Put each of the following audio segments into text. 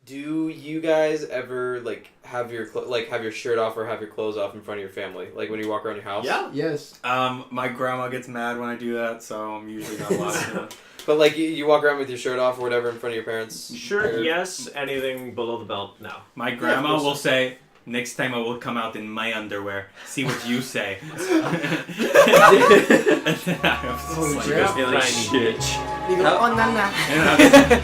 Do you guys ever have your have your shirt off or have your clothes off in front of your family, like when you walk around your house? Yeah. Yes. My grandma gets mad when I do that, so I'm usually not allowed to. But you walk around with your shirt off or whatever in front of your parents? Shirt, yes. Anything below the belt, no. My grandma will say, "Next time I will come out in my underwear. See what you say." And then I was just Tiny shit. You go, oh, nana.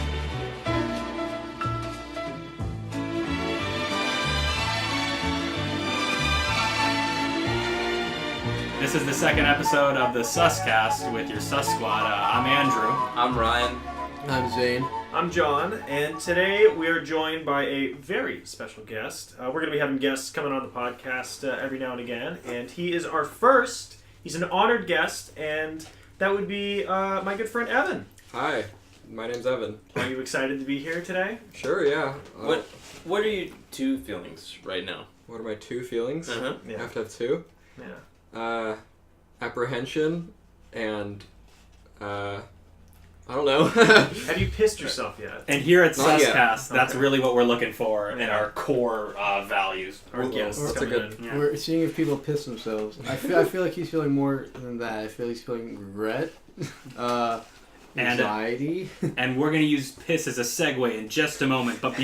This is the second episode of the SuScast with your SuSquad. I'm Andrew. I'm Ryan. I'm Zane. I'm John, and today we are joined by a very special guest. We're going to be having guests coming on the podcast every now and again, and he is our first. He's an honored guest, and that would be my good friend Evan. Hi, my name's Evan. Are you excited to be here today? Sure, yeah. What are your two feelings right now? What are my two feelings? Uh-huh. I have to have two. Yeah. Apprehension and I don't know. Have you pissed yourself yet? And here at Not yet. SuScast, that's Okay. really what we're looking for in our core values. Our guests that's a coming good- in. Yeah. We're seeing if people piss themselves. I feel like he's feeling more than that. I feel he's feeling regret, anxiety. And we're going to use piss as a segue in just a moment. But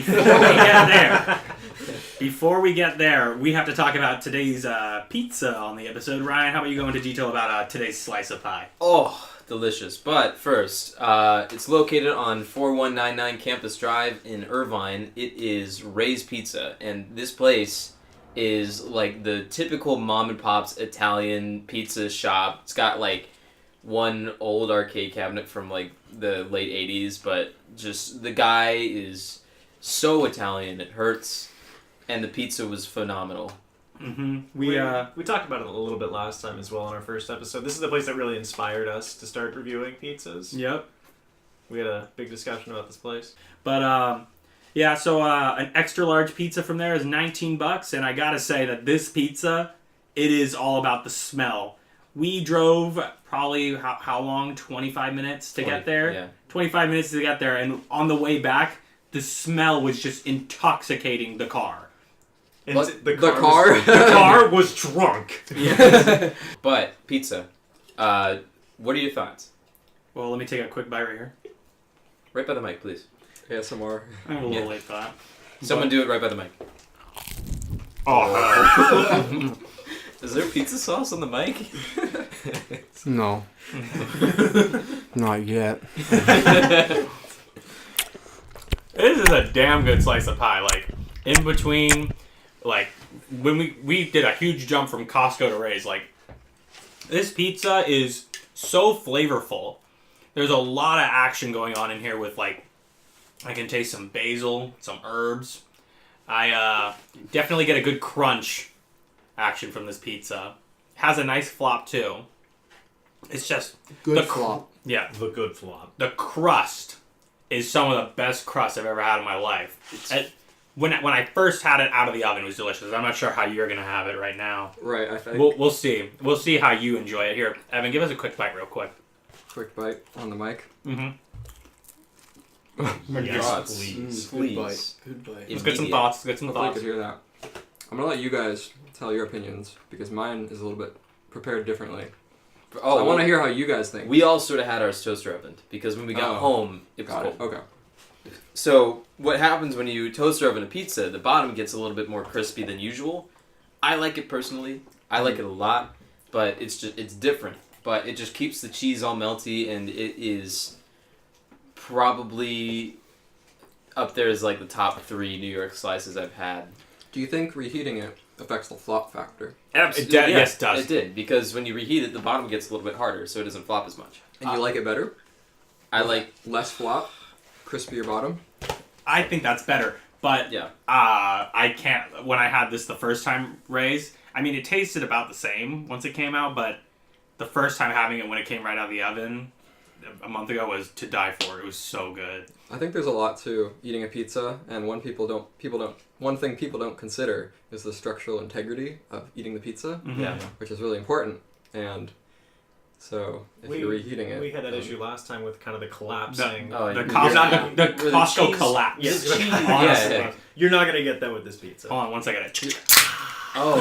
before we get there, we have to talk about today's pizza on the episode. Ryan, how about you go into detail about today's slice of pie? Oh, delicious. But first, it's located on 4199 Campus Drive in Irvine. It is Ray's Pizza, and this place is like the typical mom and pop's Italian pizza shop. It's got one old arcade cabinet from the late 80s, but just the guy is so Italian it hurts, and the pizza was phenomenal. Mm-hmm. We talked about it a little bit last time as well in our first episode. This is the place that really inspired us to start reviewing pizzas. Yep. We had a big discussion about this place. But so an extra large pizza from there is $19, and I gotta say that this pizza, it is all about the smell. We drove probably how long? 25 minutes to get there. Yeah. 25 minutes to get there, and on the way back, the smell was just intoxicating the car. And What? the The car? car? Was, the car was drunk. But pizza. What are your thoughts? Well, let me take a quick bite right here. Right by the mic, please. ASMR. I'm a little Yeah. late for that. Someone do it right by the mic. Oh, Is there pizza sauce on the mic? No. Not yet. this is a damn good slice of pie. In between, when we did a huge jump from Costco to Ray's, this pizza is so flavorful. There's a lot of action going on in here with, I can taste some basil, some herbs. I definitely get a good crunch action from this pizza. Has a nice flop, too. It's just... Good flop. Yeah. The good flop. The crust is some of the best crust I've ever had in my life. When I first had it out of the oven, it was delicious. I'm not sure how you're going to have it right now. Right, I think. We'll see. We'll see how you enjoy it. Here, Evan, give us a quick bite real quick. Quick bite on the mic. Mm-hmm. Yes, Thoughts? please. Good bite. Good bite. Let's get some Immediate. thoughts. Get some Hopefully you thoughts. could hear that. I'm gonna let you guys tell your opinions because mine is a little bit prepared differently. So I want to hear how you guys think. We all sort of had ours toaster ovened because when we got Oh. home, it was Got cold. it. Okay. So what happens when you toaster oven a pizza? The bottom gets a little bit more crispy than usual. I like it personally. I like it a lot, but it's different. But it just keeps the cheese all melty, and it is probably up there as the top 3 New York slices I've had. Do you think reheating it affects the flop factor? Yes, it does. It did, because when you reheat it, the bottom gets a little bit harder, so it doesn't flop as much. And you like it better? I like... Less flop? Crispier bottom? I think that's better. But Yeah. I can't... When I had this the first time, Ray's, I mean, it tasted about the same once it came out, but the first time having it when it came right out of the oven a month ago was to die for. It was so good. I think there's a lot to eating a pizza, and one thing people don't consider is the structural integrity of eating the pizza, Mm-hmm. Yeah. which is really important. And So if We- you're reheating it, We had that issue last time with kind of the collapsing. The You're Costco, not- the where the Costco cheese- collapse. Yes, The cheese- honestly. yeah. You're not gonna get that with this pizza. Hold on one second. Oh.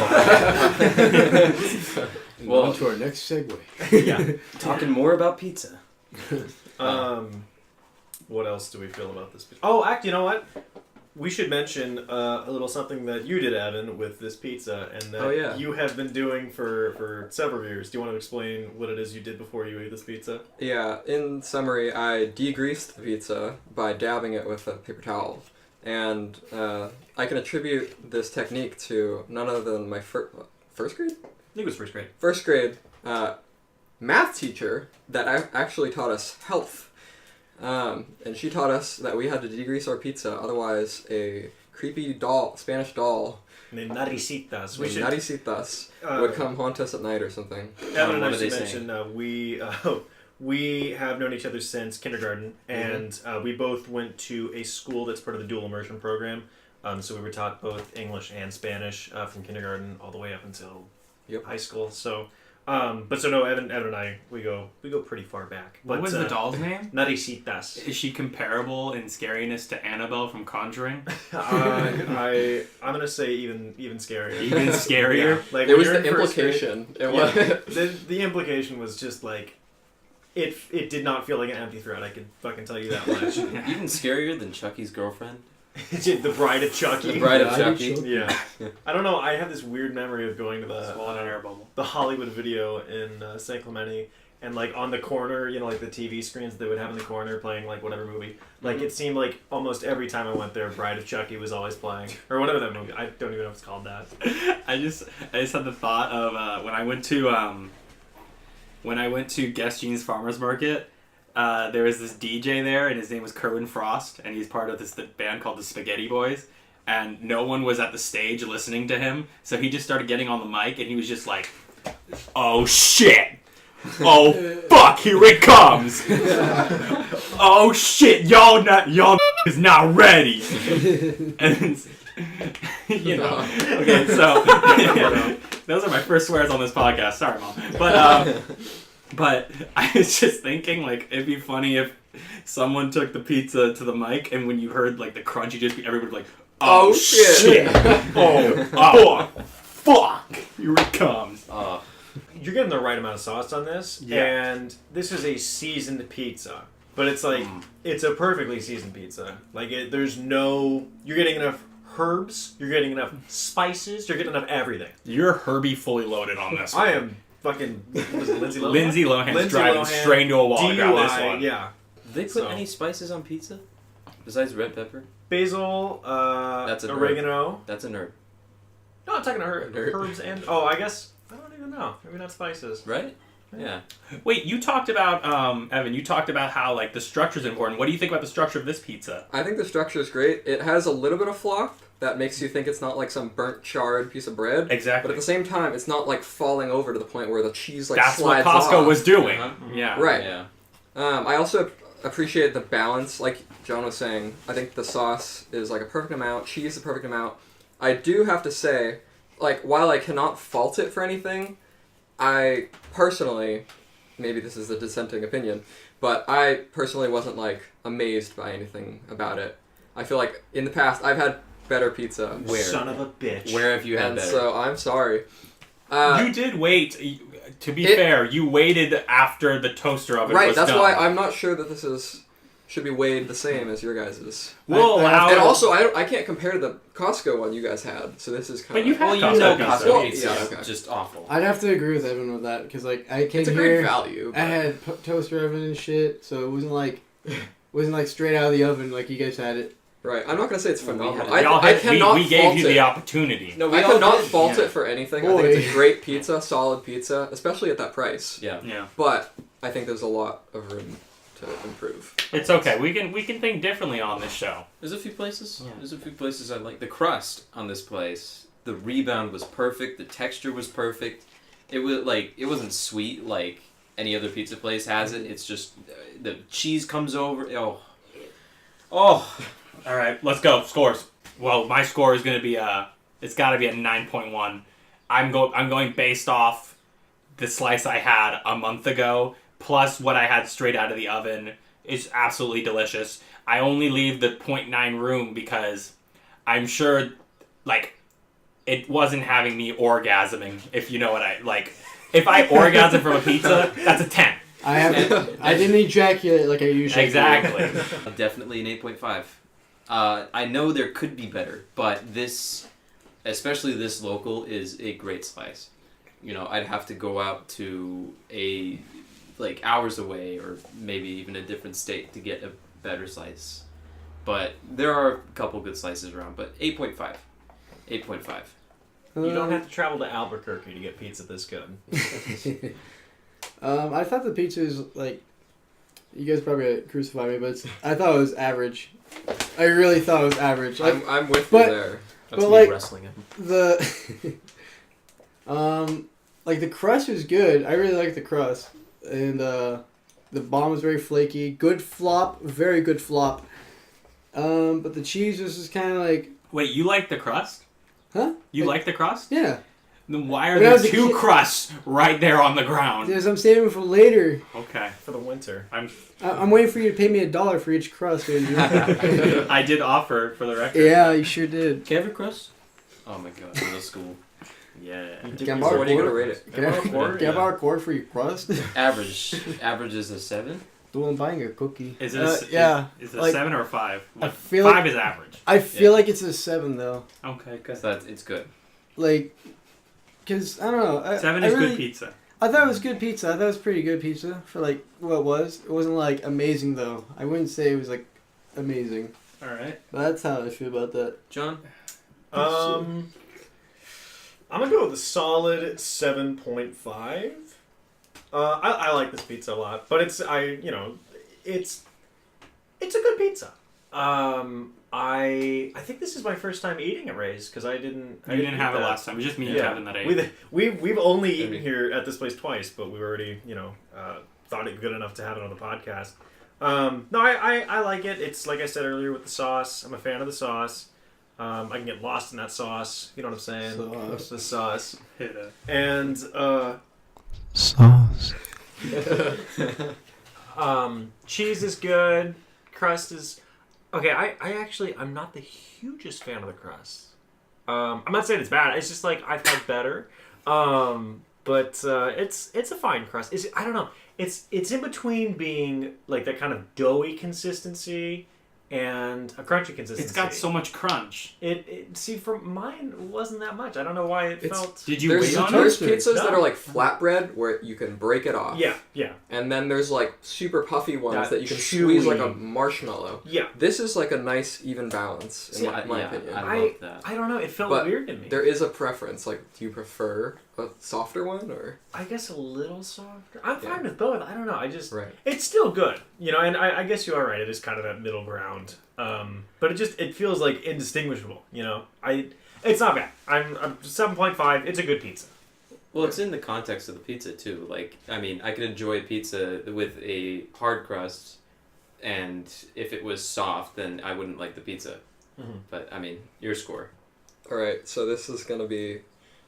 Well, on to our next segue. Yeah. Talking more about pizza. What else do we feel about this pizza? Oh, you know what? We should mention a little something that you did, Evan, with this pizza, and that you have been doing for several years. Do you want to explain what it is you did before you ate this pizza? Yeah, in summary, I degreased the pizza by dabbing it with a paper towel. And I can attribute this technique to none other than my first grade? I think it was first grade. First grade math teacher that actually taught us health. And she taught us that we had to degrease our pizza, otherwise a creepy Spanish doll Named Naricitas. named Naricitas would come haunt us at night or something. Evan and I What are they should mention we have known each other since kindergarten, and we both went to a school that's part of the dual immersion program. So we were taught both English and Spanish from kindergarten all the way up until high school. So, Evan and I we go pretty far back. What was the doll's name? Naricitas. Is she comparable in scariness to Annabelle from Conjuring? I'm gonna say even scarier. Even scarier? Yeah. Like It when was you're the in first grade- implication. It was. the implication was just like it did not feel like an empty threat. I could fucking tell you that much. Even scarier than Chucky's girlfriend. The Bride of Chucky. The Bride of Bride of Chucky. Chucky. Yeah. I don't know. I have this weird memory of going to Swallowed an air bubble. the Hollywood Video in San Clemente, and like on the corner, like the TV screens they would have in the corner playing like whatever movie. Like it seemed like almost every time I went there, Bride of Chucky was always playing, or whatever that movie. I don't even know if it's called that. I just had the thought of when I went to Guest Jeans Farmers Market. There was this DJ there, and his name was Kerwin Frost, and he's part of this band called the Spaghetti Boys. And no one was at the stage listening to him, so he just started getting on the mic, and he was just like, "Oh shit! Oh fuck! Here it comes! Oh shit! Y'all is not ready!" And okay, so those are my first swears on this podcast. Sorry, Mom, But I was just thinking, like, it'd be funny if someone took the pizza to the mic, and when you heard, like, the crunch, everybody would be like, oh shit! Oh, fuck! Here it comes. You're getting the right amount of sauce on this, and this is a seasoned pizza. But it's like, it's a perfectly seasoned pizza. Like, you're getting enough herbs, you're getting enough spices, you're getting enough everything. You're Herbie fully loaded on this one. I am fucking, what is it, Lindsay Lohan? Lindsay Lohan's driving straight into a wall to grab this one. Yeah. Do they put any spices on pizza? Besides red pepper? Basil, That's an oregano. That's a nerd. No, I'm talking herbs and... Oh, I guess... I don't even know. Maybe not spices. Right? Yeah. Wait, you talked about, Evan, you talked about how, like, the structure's important. What do you think about the structure of this pizza? I think the structure is great. It has a little bit of flop that makes you think it's not like some burnt, charred piece of bread. Exactly. But at the same time, it's not like falling over to the point where the cheese like That's what slides Costco off. was doing. Uh-huh. Yeah. Right. Yeah. I also appreciate the balance, like John was saying. I think the sauce is like a perfect amount, cheese is a perfect amount. I do have to say, like, while I cannot fault it for anything, I personally, maybe this is a dissenting opinion, but I personally wasn't like amazed by anything about it. I feel like in the past I've had better pizza. Where? Son of a bitch. Where have you had And better? so I'm sorry. You did wait. To be fair, you waited after the toaster oven Right, was that's done. why I'm not sure that this should be weighed the same as your guys's. We'll allow And it. also, I can't compare to the Costco one you guys had, so this is kind But of... you've had Well, you Costco know pizza. Costco Well, pizza yeah, is okay. just awful. I'd have to agree with Evan with that because like I came It's a here, great value. I had toaster oven and shit, so it wasn't like straight out of the oven like you guys had it. Right, I'm not going to say it's Well, we phenomenal. had Y'all I had- cannot we gave fault you it. the opportunity. No, I cannot did. fault Yeah. it for anything. I think it's Boy. a great pizza, solid pizza, especially at that price. Yeah. Yeah. But I think there's a lot of room to improve. It's okay. We can think differently on this show. There's a few places. Yeah. There's a few places I like. The crust on this place, the rebound was perfect. The texture was perfect. It was like it wasn't sweet like any other pizza place has it. It's just the cheese comes over. Oh. All right, let's go. Scores. Well, my score is going to be it's got to be a 9.1. I'm going based off the slice I had a month ago, plus what I had straight out of the oven, is absolutely delicious. I only leave the 0.9 room because I'm sure, like, it wasn't having me orgasming, if you know what I, like, if I orgasm from a pizza, that's a 10. I didn't ejaculate like I usually do. Exactly. Definitely an 8.5. I know there could be better, but this, especially this local, is a great slice. You know, I'd have to go out to hours away or maybe even a different state to get a better slice. But there are a couple good slices around, but 8.5. 8.5. You don't have to travel to Albuquerque to get pizza this good. I thought the pizza was like, you guys probably crucify me, but I thought it was average. I really thought it was average. Like, I'm with you there. That's but me like wrestling him. the, like the crust was good. I really liked the crust, and the bomb was very flaky. Good flop, very good flop. But the cheese was just kind of like. Wait, you like the crust? Huh? You like the crust? Yeah. Then why are When I there was a two kid- crusts right there on the ground? Because I'm saving for later. Okay. For the winter. I'm waiting for you to pay me $1 for each crust, Andrew. I did offer, for the record. Yeah, you sure did. Can I have a crust? Oh my god, middle school. Yeah. Can I So what are you gonna rate it? Can I borrow a quarter for your crust? Average is a 7. Dude, I'm buying a cookie. Is it yeah. Is it a like, 7 or a 5? I feel 5 like, is average. I feel like it's a 7 though. Okay, good. So it's good. Like, cause I don't know. 7 I is really, good pizza. I thought it was good pizza. I thought it was pretty good pizza for like what it was. It wasn't like amazing though. I wouldn't say it was like amazing. Alright. But that's how I feel about that. John? I'm gonna go with a solid 7.5. I like this pizza a lot, but it's a good pizza. I think this is my first time eating at Ray's because I didn't have eat it that. last time. It was just me and Yeah. Kevin that ate. We've only eaten here at this place twice, but we've already thought it good enough to have it on the podcast. No, I like it. It's like I said earlier with the sauce. I'm a fan of the sauce. I can get lost in that sauce. You know what I'm saying? Sauce. The sauce. Hit it. And Sauce. cheese is good. Crust is okay. I'm not the hugest fan of the crust. I'm not saying it's bad. It's just like I've had better. But it's a fine crust. I don't know. It's in between being like that kind of doughy consistency and a crunchy consistency. It's got so much crunch. See, for mine, it wasn't that much. I don't know why it felt. Did you There's wait on there's it? pizzas that No. are like flatbread where you can break it off. Yeah. And then there's like super puffy ones that you can chewy. squeeze like a marshmallow. Yeah. This is like a nice even balance in See, my opinion. I love that. I don't know. It felt But weird to me. There is a preference. Like, do you prefer a softer one or? I guess a little softer. I'm fine Yeah. with both. I don't know. Right. It's still good, and I guess you are right. It is kind of that middle ground. But it feels like indistinguishable. It's not bad. I'm 7.5. It's a good pizza. Well, it's in the context of the pizza too. Like, I mean, I could enjoy pizza with a hard crust, and if it was soft, then I wouldn't like the pizza. Mm-hmm. But I mean, your score. All right. So this is gonna be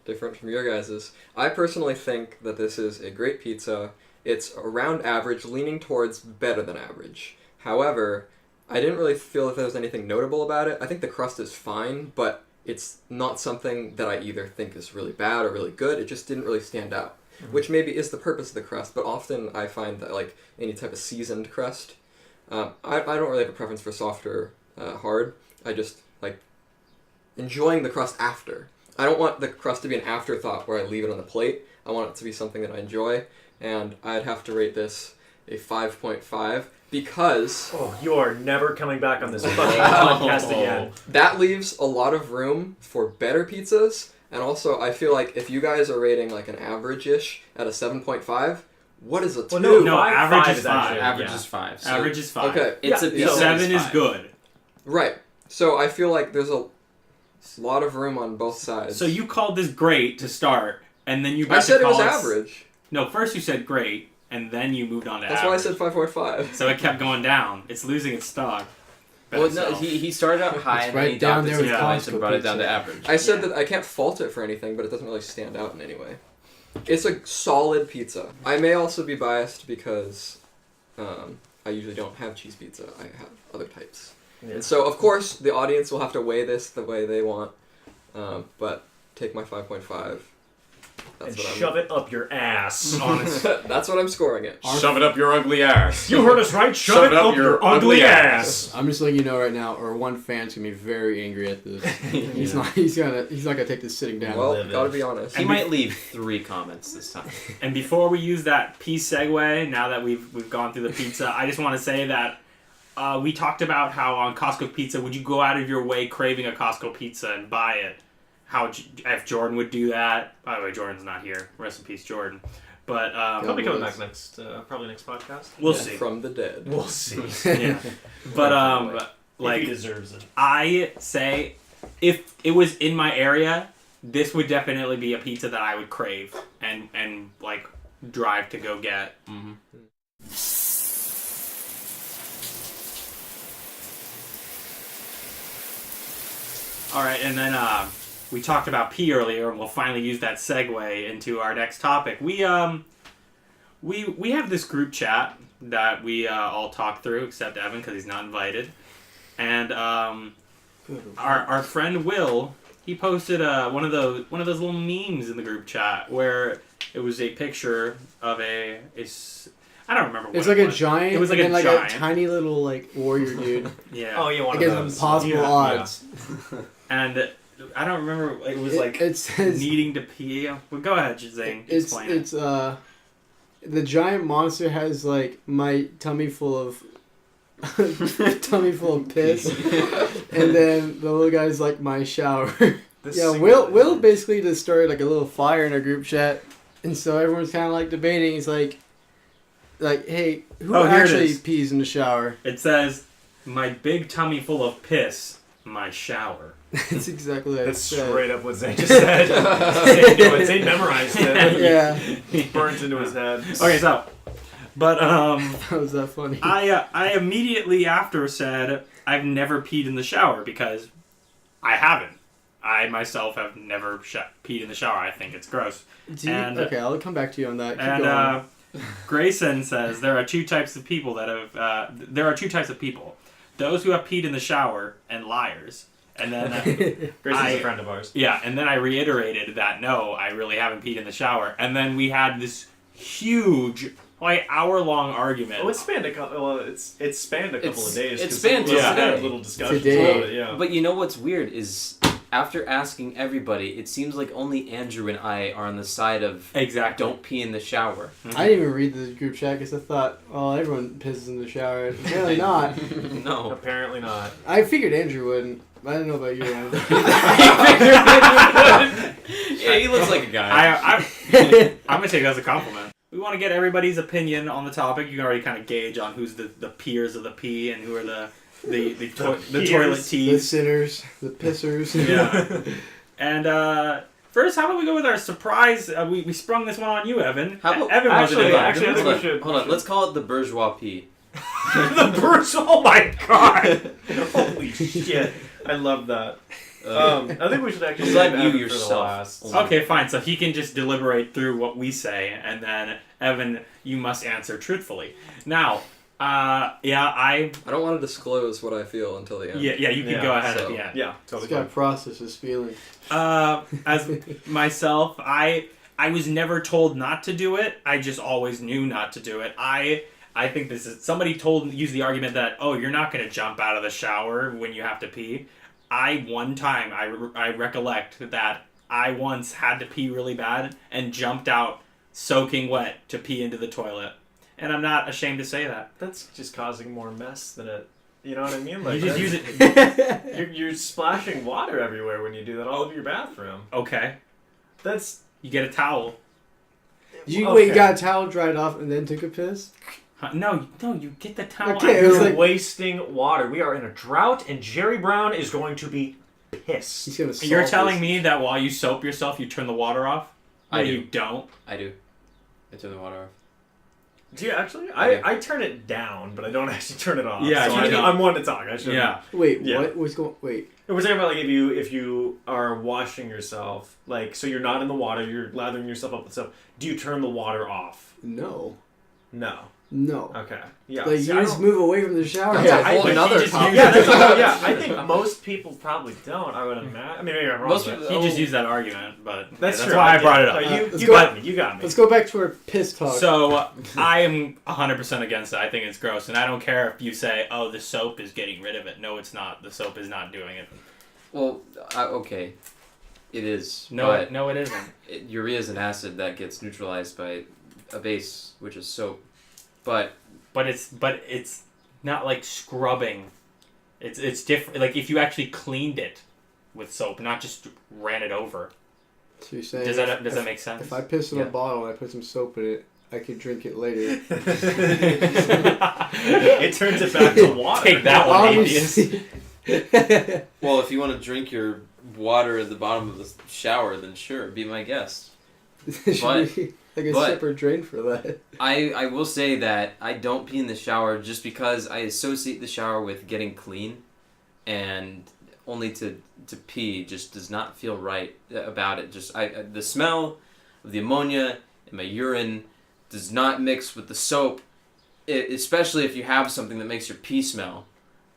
different from your guys's. I personally think that this is a great pizza. It's around average, leaning towards better than average. However, I didn't really feel that there was anything notable about it. I think the crust is fine, but it's not something that I either think is really bad or really good. It just didn't really stand out, which maybe is the purpose of the crust. But often I find that like any type of seasoned crust, I don't really have a preference for soft or hard. I just like enjoying the crust after. I don't want the crust to be an afterthought where I leave it on the plate. I want it to be something that I enjoy, and I'd have to rate this a 5.5 because You are never coming back on this fucking podcast again. that leaves a lot of room for better pizzas. And also, I feel like if you guys are rating like an average-ish at a 7.5, what is a 2? Well, No, average five is actually- five. Average yeah. is 5. So Average is 5. Okay. It's Yeah, a pizza. so- 7 is five. good. Right. So I feel like there's a lot of room on both sides. So you called this great to start, and then you got I said to it was call average. No, first you said great, and then you moved on to That's average. why I said 5.5. So it kept going down. It's losing its stock. Well, no, he started out high It's and right then he down dropped there it with to Yeah. points and Costco brought it down to pizza. average. I said that I can't fault it for anything, but it doesn't really stand out in any way. It's a solid pizza. I may also be biased because I usually don't have cheese pizza. I have other types. Yeah. And so, of course, the audience will have to weigh this the way they want. But take my 5.5. And shove it up your ass. Honest. That's what I'm scoring it. Shove it up your ugly ass. You heard us right. Shove it up your ugly ass. I'm just letting you know right now, or one fan's gonna be very angry at this. He's not gonna take this sitting down. Well, Livid. gotta be honest. He might leave 3 comments this time. And before we use that P segue, now that we've gone through the pizza, I just want to say that we talked about how on Costco Pizza, would you go out of your way craving a Costco pizza and buy it? If Jordan would do that. By the way, Jordan's not here. Rest in peace, Jordan. But He'll be coming back probably next podcast. we'll see. From the dead. We'll see. Yeah. But If like he deserves it. I say, if it was in my area, this would definitely be a pizza that I would crave and like drive to go get. Mm-hmm. All right, and then we talked about pee earlier, and we'll finally use that segue into our next topic. We have this group chat that we all talk through, except Evan because he's not invited. And our friend Will, he posted one of those little memes in the group chat where it was a picture of I don't remember what It's like it a was. giant. It was like and a then, giant. a tiny little warrior dude Yeah. Oh, yeah, one of against those. impossible Yeah. odds. And I don't remember. It was like it says needing to pee. Well, go ahead, Zane. Explain it's the giant monster has my tummy full of piss, and then the little guy's like my shower. Yeah, Will basically just started a little fire in our group chat, and so everyone's kind of debating. He's like, hey, who Oh, here it actually is. pees in the shower? It says, "My big tummy full of piss, my shower." That's exactly what it That's said. straight up what Zane just said. Zane knew it. Zane memorized it. Yeah, It burns into his head. Okay, so, but that was that funny. I immediately after said I've never peed in the shower because I haven't. I myself have never peed in the shower. I think it's gross. Okay, I'll come back to you on that. Keep And going. Grayson says there are two types of people those who have peed in the shower and liars. And then Grayson's a friend of ours. yeah, and then I reiterated that no, I really haven't peed in the shower. And then we had this huge, hour-long argument. Oh, it spanned a couple. Well, it spanned a couple of days. It 'cause spanned we had today. little discussions Today. about it. Yeah. But you know what's weird is after asking everybody, it seems like only Andrew and I are on the side of Exactly. don't pee in the shower. I didn't even read the group chat because I thought, oh, everyone pisses in the shower. Apparently not. No. Apparently not. I figured Andrew wouldn't. I don't know about you, Andrew. Yeah, he looks like a guy. I'm going to take that as a compliment. We want to get everybody's opinion on the topic. You can already kind of gauge on who's the peers of the pee and who are the toilet the teas. sinners, the pissers. Yeah. And first, how about we go with our surprise? We sprung this one on you, Evan. How about- Evan wasn't Actually, invited. I think we Hold on, should. hold on, let's call it the bourgeois pee. The birds. Oh my god! Holy shit! I love that. I think we should actually Glad save you Evan for the yourself. last. Okay, fine. So he can just deliberate through what we say, and then Evan, you must answer truthfully. Now, I don't want to disclose what I feel until the end. you can Yeah, go ahead so- at the end. Yeah, He's totally. got to process his feelings. As myself, I was never told not to do it. I just always knew not to do it. I think somebody used the argument that, oh, you're not going to jump out of the shower when you have to pee. One time I recollect that I once had to pee really bad and jumped out soaking wet to pee into the toilet. And I'm not ashamed to say that. That's just causing more mess than it. You know what I mean? You just use it. You're splashing water everywhere when you do that all over your bathroom. Okay. That's You get a towel. You got a towel dried off and then took a piss? No, you get the towel. Okay, it was you're like- wasting water. We are in a drought, and Jerry Brown is going to be pissed. He's gonna You're salt telling this. me that while you soap yourself, you turn the water off? I No, do. you don't. I do. I turn the water off. Do you actually? Yeah. I turn it down, but I don't actually turn it off. Yeah, so you do. I'm one to talk. I should. Yeah. Wait, Yeah. what? What's going? Wait. We're talking about like if you are washing yourself, like so you're not in the water, you're lathering yourself up with soap. Do you turn the water off? No. No. No. Okay. Yeah. Like, See, you I just don't- move away from the shower. That's a whole think nother he just topic. Yeah, that's yeah. I think most people probably don't. I would imagine. I mean, maybe I'm wrong. Most but- people- He just used that argument, but That's true. why I brought it up. No, Let's you go- got me. You got me. Let's go back to our piss talk. So I am 100% against it. I think it's gross, and I don't care if you say, "Oh, the soap is getting rid of it." No, it's not. The soap is not doing it. Well, okay, it is. No, but no, it isn't. urea is an acid that gets neutralized by a base, which is soap. But But it's not like scrubbing. It's different. Like if you actually cleaned it with soap, not just ran it over. So you're saying Does that make sense? if I piss in Yeah. a bottle and I put some soap in it, I could drink it later. It turns it back to water. Take that one, Obviously. well, if you want to drink your water at the bottom of the shower, then sure, be my guest. There should But- be like a but- separate drain for that. I will say that I don't pee in the shower just because I associate the shower with getting clean, and only to pee just does not feel right about it. Just the smell of the ammonia in my urine does not mix with the soap, especially if you have something that makes your pee smell.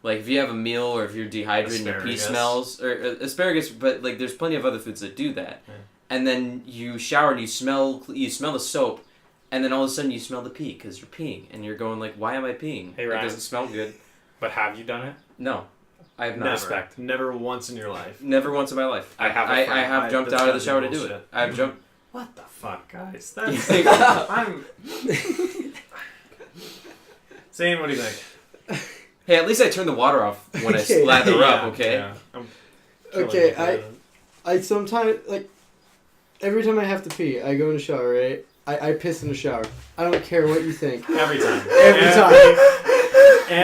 Like if you have a meal or if you're dehydrated and your pee Asparagus. smells, or asparagus, but like there's plenty of other foods that do that. Yeah. And then you shower and you smell the soap, and then all of a sudden you smell the pee because you're peeing, and you're going like, why am I peeing? Hey, It Ryan. doesn't smell good. But have you done it? No, I have not. Never. Respect. Never once in your life. Never once in my life. I have a I friend. have jumped that's out of the gotta shower be to do it. bullshit. I've jumped. What the fuck, guys? That's I'm. Zane, what do you think? Hey, at least I turn the water off when I Okay. lather up. Yeah, Okay. yeah. I'm killing Okay, it for I sometimes like every time I have to pee, I go in the shower, right? I piss in the shower. I don't care what you think. that. Every time. Every time.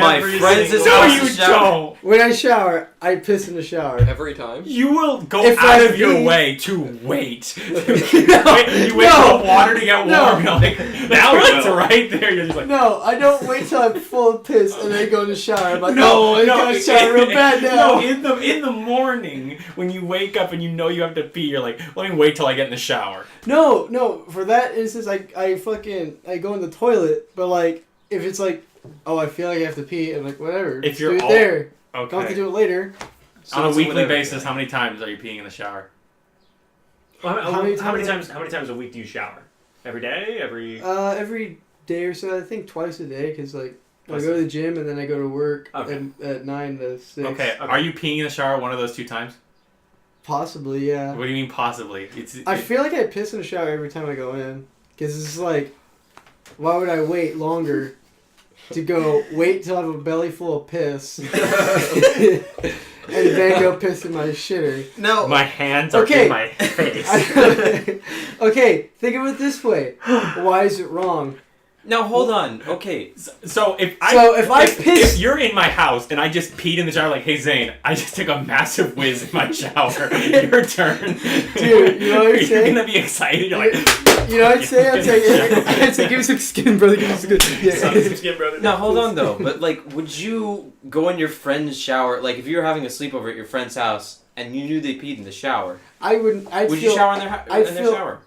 My Every friends single is No, House you to shower. don't. When I shower, I piss in the shower. Every time. You will go If out I of your pee- way to wait. you No, wait for the water to get warm. No. You're like, now you it's will. right there. You're just like, No, I don't wait till I'm full of piss and then go in the shower. I'm like, no, I gotta shower real bad now. No, in the morning when you wake up and you know you have to pee, you're like, let me wait till I get in the shower. No, for that instance, I go in the toilet, but like, if it's like, oh, I feel like I have to pee, I'm like, whatever. If just you're do it all- there. Don't have to Okay. do it later. So On a it's weekly whatever. basis, how many times are you peeing in the shower? Well, How how many many times- times a week do you shower? Every day? Every. Every day or so, I think twice a day, because like, I Twice go to the gym and then I go to work Okay. at 9 to 6. Okay. Are you peeing in the shower one of those 2 times? Possibly, yeah. What do you mean possibly? I feel like I piss in the shower every time I go in. Because it's like, why would I wait longer to go wait till I have a belly full of piss and then go piss in my shitter? No. my hands are Okay. in my face. Okay, think of it this way. Why is it wrong? Now hold on. Okay. So if piss- if you're in my house and I just peed in the shower, like, hey Zane, I just took a massive whiz in my shower. Your turn, Dude, you know what I'm You're saying? gonna be excited. You're like, You know what I'd say? I'd say, give me some skin, brother. Give me some good. Some Yeah. skin, brother. Now hold on though. But like, would you go in your friend's shower? Like, if you were having a sleepover at your friend's house and you knew they peed in the shower, I wouldn't. I'd would feel, you shower in I'd their feel- shower?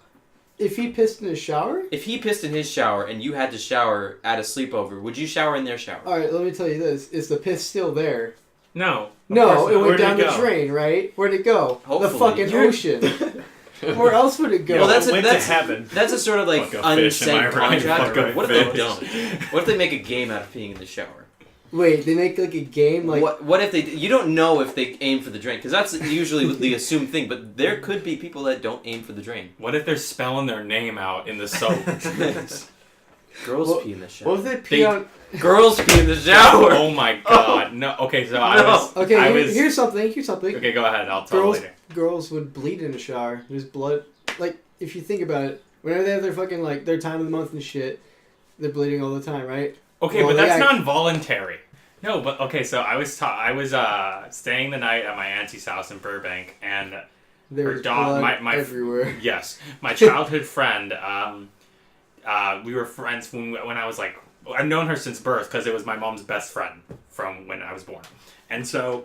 If he pissed in his shower? If he pissed in his shower and you had to shower at a sleepover, would you shower in their shower? Alright, let me tell you this. Is the piss still there? no. No, course it not. went Where'd it down the go? drain, right? Where'd it go? Hopefully. The fucking You're- ocean. Where else would it go? Well, that's went a- to heaven. That's a sort of like Fuck a fish, am I unsaid right? contract. Fuck a What if they fish. don't? What if they make a game out of peeing in the shower? Wait, they make like a game like What if they? You don't know if they aim for the drain because that's usually the assumed thing. But there could be people that don't aim for the drain. What if they're spelling their name out in the soap? Girls What- pee in the what shower. if they pee They- on? Girls pee in the shower. Oh my god. No. Okay, so I No. was. Okay, I here- was. here's something. Here's something. Okay, go ahead. I'll tell Girls, you later. girls would bleed in the shower. There's blood. Like if you think about it, whenever they have their fucking like their time of the month and shit, they're bleeding all the time, right? Okay, Well, but that's yeah, non-voluntary. No, but okay. So I was staying the night at my auntie's house in Burbank, and There's dog- blood my- everywhere. yes, my childhood friend we were friends when I was like, I've known her since birth because it was my mom's best friend from when I was born, and so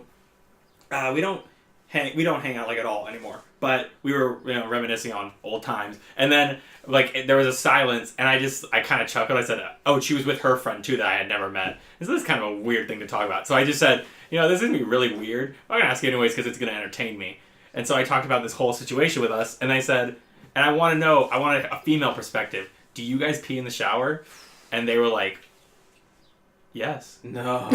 we don't hang out like at all anymore. But we were reminiscing on old times, and then like there was a silence, and I kind of chuckled. I said, "Oh, she was with her friend too that I had never met." And so this is kind of a weird thing to talk about. So I just said, this is gonna be really weird. I'm gonna ask you anyways because it's gonna entertain me. And so I talked about this whole situation with us, and I said, and I want a female perspective. Do you guys pee in the shower? And they were like, yes. No.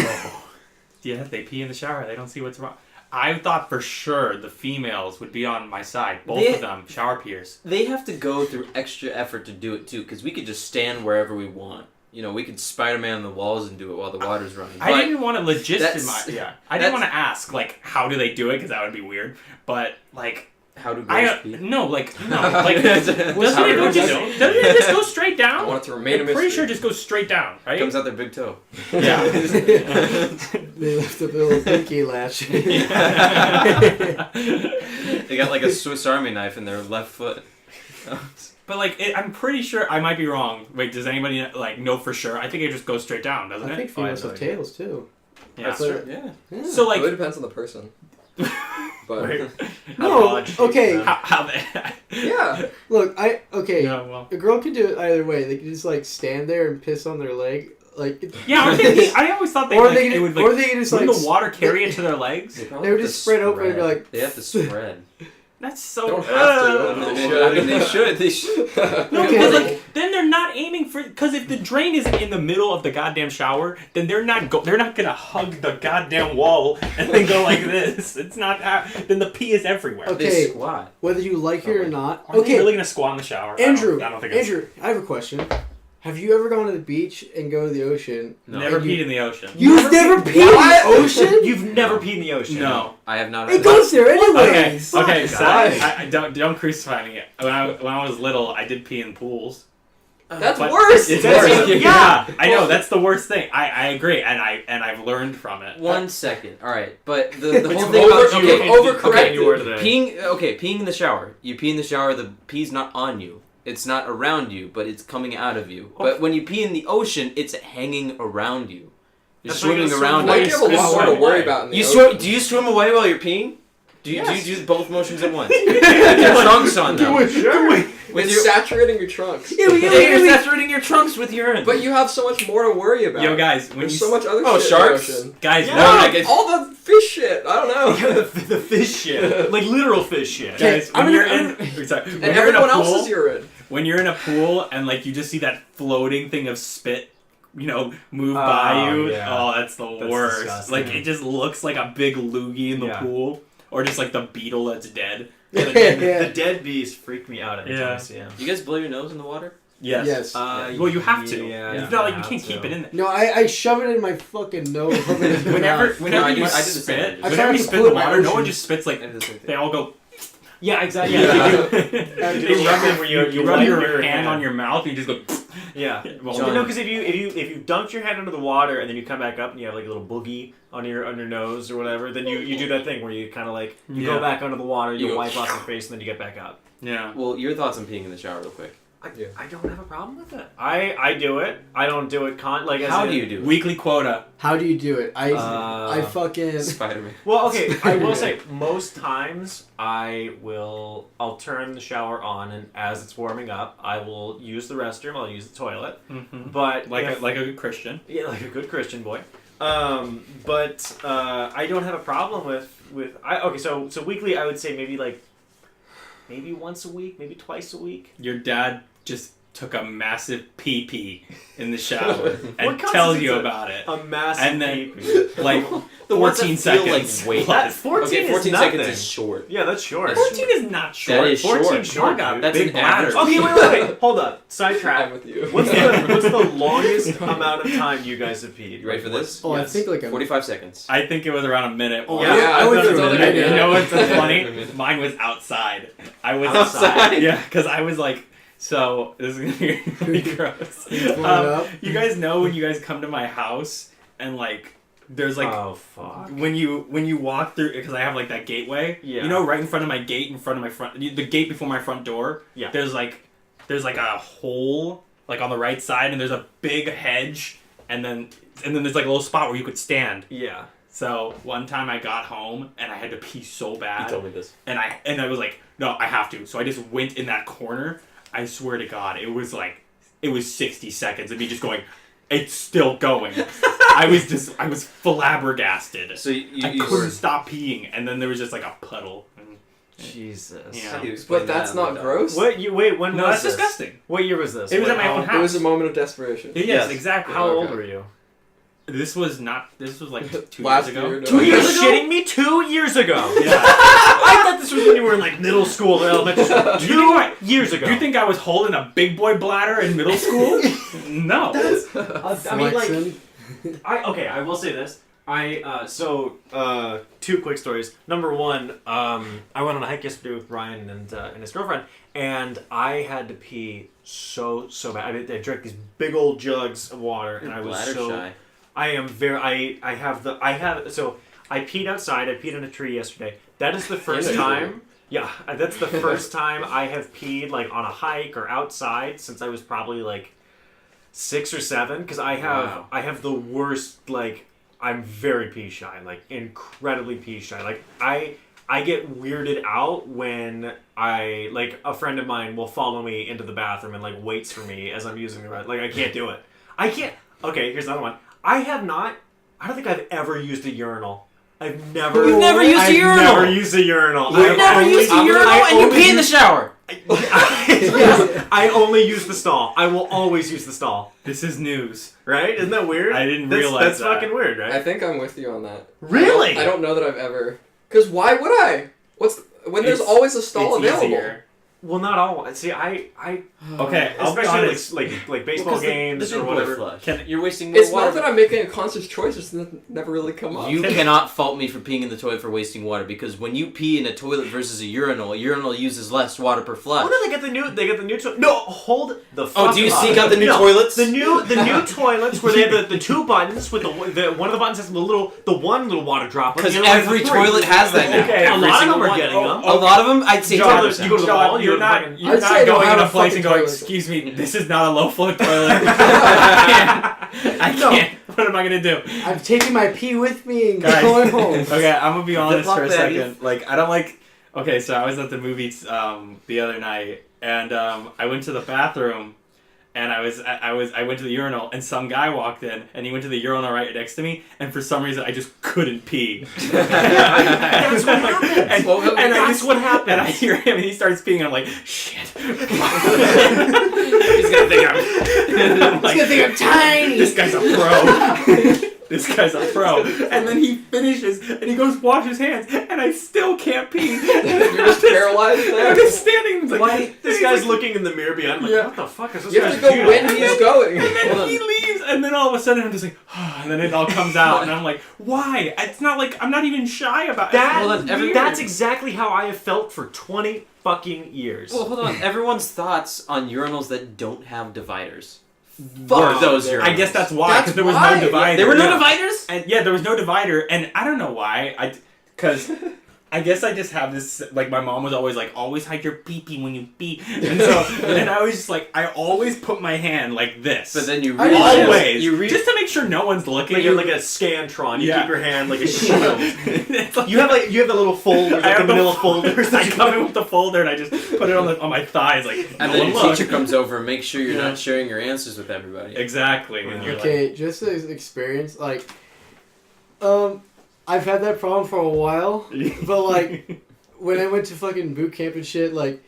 Yeah, they pee in the shower. They don't see what's wrong. I thought for sure the females would be on my side. Both of them, shower peers. They have to go through extra effort to do it too, because we could just stand wherever we want. We could Spider-Man on the walls and do it while the water's running. I didn't want to I didn't want to ask how do they do it, because that would be weird. But how do girls pee? No. Doesn't it just go straight down? I want it to remain a mystery. I'm pretty sure it just goes straight down, right? Comes out their big toe. Yeah. They left a little pinky latch. They got like a Swiss Army knife in their left foot. But I'm pretty sure I might be wrong. Wait, does anybody know for sure? I think it just goes straight down, doesn't it? I think females have tails too. Yeah. That's Sure. yeah. So it really depends on the person. But No, okay. How they? yeah. Look, Yeah, well. a girl could do it either way. They could just stand there and piss on their leg, Yeah, I always thought they or would. they could just wouldn't the water carry it to their legs? They would just spread open and be like. They have to spread. That's so. They don't have to. They should. They should. No, Okay. because then they're not aiming for. Because if the drain is in the middle of the goddamn shower, then they're not gonna hug the goddamn wall and then go like this. It's not. Then the pee is everywhere. Okay. They squat. Whether you like it or not. Are they Okay, really gonna squat in the shower? Andrew. I don't think Andrew, I have a question. Have you ever gone to the beach and go to the ocean? No. Never peed in the ocean. You've never peed in the ocean? You've never peed in the ocean. No. I have not. It goes there anyway. Okay. So Guys. I don't crucify me. When I was little, I did pee in pools. That's But worse. It's That's worse. worse. Yeah, I know that's the worst thing. I agree, and I've learned from it. 1 second. All right, but the whole You've thing about overcorrected. peeing in the shower. You pee in the shower. The pee's not on you. It's not around you, but it's coming out of you. But when you pee in the ocean, it's hanging around you. You're That's swimming like a around. Like it. you have a lot more to worry about in the You ocean. swim? Do you swim away while you're peeing? Do you do both motions at once? With your Yes. trunks on though. With saturating your trunks. You're saturating your trunks with urine. But you have so much more to worry about. Yo, guys, when There's you so much other Oh, shit sharks? in the ocean. guys, Yeah. no, like it's- All the fish shit. I don't know. the fish shit. Like literal fish shit. guys, I'm when you're gonna- in, sorry, And when you're in a everyone pool, else's urine. when you're in a pool and you just see that floating thing of spit, move by you. yeah. Oh, that's the That's worst. disgusting. It just looks like a big loogie in the Yeah. pool, or just the beetle that's dead. The dead bees freak me out every time I Yeah. see them. You guys blow your nose in the water? Yes. Yes. Well, you have to. Yeah, If not, you have can't to. keep it in there. No, I shove it in my fucking nose. Whenever I you did the same. spit, I whenever tried you to spit in pull the it in my water, no one ocean. just spits I did the same thing. they all go. Yeah, exactly. Yeah. They rub it where You rub your hand on your mouth and you just go. Yeah. Well, John- No, because if you dunked your head under the water and then you come back up and you have like a little boogie on your nose or whatever, then you do that thing where you kind of you Yeah. go back under the water, you You go- wipe off your face, and then you get back out. Yeah. Well, your thoughts on peeing in the shower, real quick. I don't have a problem with it. I do it. I don't do it as How in- do you do it? Weekly quota. How do you do it? I Uh, fucking. Spider-Man. Well, okay, I will say most times I'll turn the shower on, and as it's warming up, I will use the restroom. I'll use the toilet, Mm-hmm. but Like if- a good Christian. yeah, like a good Christian boy. But I don't have a problem with okay. So weekly, I would say maybe once a week, maybe twice a week. Your dad just took a massive pee in the shower and What tells you constitutes about it. A massive And then- pee-pee. Like The ones 14 that feel seconds. like wait. That 14 Okay, is 14 nothing. seconds is short. Yeah, that's short. 14 is not short. That is 14 short. Short, God, dude. That's big an bladder. average. Okay, wait. Hold up. I'm Sidetrack. with you. What's the longest amount of time you guys have peed? You ready for this? Oh, Yes. I think like a 45 seconds. I think it was around a minute. Oh, Yeah, I went that's through all a they minute. You know what's so Yeah. funny? Mine was outside. I was Outside? Yeah, because I was like, so this is gonna be really gross. Blow it up. You guys know when you guys come to my house and there's Oh fuck. when you walk through, because I have that gateway. Yeah. You know, right in front of my gate, the gate before my front door. Yeah. There's a hole, like on the right side, and there's a big hedge, and then there's like a little spot where you could stand. Yeah. So one time I got home and I had to pee so bad. You told me this. And I was like, no, I have to. So I just went in that corner. I swear to God, it was 60 seconds of me just going, it's still going. I was flabbergasted. So I couldn't stop peeing, and then there was just like a puddle. Jesus. Yeah. How do you explain But that's that, not though? gross. When No, was that's this? disgusting. What year was this? It was at my How- own house. It was a moment of desperation. Yes, exactly. How old Okay. were you? This was like 2 Last years ago. year, no. 2 Are years you ago? Shitting me? 2 years ago. Yeah. I thought this was when you were in like middle school or elementary school. Do you think 2 years ago. Do you think I was holding a big boy bladder in middle school? No. I mean, like, Flexing. I will say this. Two quick stories. Number one, I went on a hike yesterday with Ryan and his girlfriend, and I had to pee so bad. I drank these big old jugs of water, and I was Bladder so. shy. I am very. I peed outside. I peed in a tree yesterday. That is the first In a time. Yeah, that's the first time I have peed like on a hike or outside since I was probably like 6 or 7. Because I have the worst, like, I'm very pee shy, like incredibly pee shy. Like I get weirded out when like a friend of mine will follow me into the bathroom and like waits for me as I'm using the restroom. Like I can't do it. I can't. Okay, here's another one. I don't think I've ever used a urinal. I've never. You've never used a urinal? I've never used a urinal. You've never used a urinal and you pee in the shower. Yes, I only use the stall. I will always use the stall. This is news. Right? Isn't that weird? I didn't realize that's that. fucking weird, right? I think I'm with you on that. Really? I don't know that I've ever. Because why would I? When there's It's- always a stall It's available? easier. Well, not all. See, I Okay, I'll be especially honest. like baseball games or whatever. You're wasting more It's water. not that I'm making a conscious choice. It's never really come up. You cannot fault me for peeing in the toilet for wasting water because when you pee in a toilet versus a urinal uses less water per flush. Oh no, they get the new toilet. No, hold the fuck Oh, do you up. seek out the new toilets? The new toilets where they have the two buttons with the one of the buttons has the one little water droplet. Because the other one has every the three. toilet has that now. Okay, a Every lot of single them are one. getting them. A lot of them, I'd say John, 10%. you go to the John, mall, you're you not fucking- you're I'd say not don't going have in a a place fucking and going, toilet. excuse me, this is not a low flow toilet. I can't. What am I gonna do? I'm taking my pee with me and Guys. going home. Okay, I'm gonna be honest Ziploc for a baggies. second. Like, I don't like. Okay, so I was at the movies the other night, and I went to the bathroom, and I went to the urinal, and some guy walked in, and he went to the urinal right next to me, and for some reason I just couldn't pee. That's what happens. And, and I That's just what happens. And I hear him, and he starts peeing, and I'm like, shit. He's gonna think I'm. I'm like, He's gonna think I'm tiny. This guy's a pro. This guy's a pro. And then he finishes, and he goes wash his hands, and I still can't pee. You're just paralyzed And there? I'm just standing. Like, Why? This he's guy's like, looking in the mirror behind him like, Yeah. what the fuck is this You have guy's to go doing? when he's going. And then he leaves, and then all of a sudden I'm just like, and then it all comes out, and I'm like, why? It's not like I'm not even shy about it. That, Well, then every- that's exactly how I have felt for 20 fucking years. Well, hold on. Everyone's thoughts on urinals that don't have dividers. Fuck Fuck those urinals. I guess that's why, That's because there was why. no divider. There were no Yeah. dividers? And yeah, there was no divider, and I don't know why. Because I guess I just have this, like, my mom was always like, always hide your pee-pee when you pee. And so, and I was just like, I always put my hand like this. But then you I reach. always. You reach. Just to make sure no one's looking. Like you're like a Scantron. You Yeah. keep your hand like a shield. It's like- you have the little folders, I like have the manila the- folders. I come in with the folder and I just put it on my thighs, like, And no then one your look. teacher comes over and makes sure you're Yeah. not sharing your answers with everybody. Exactly. And you're Okay, just as experience, like, I've had that problem for a while, like, but like, when I went to fucking boot camp and shit, like,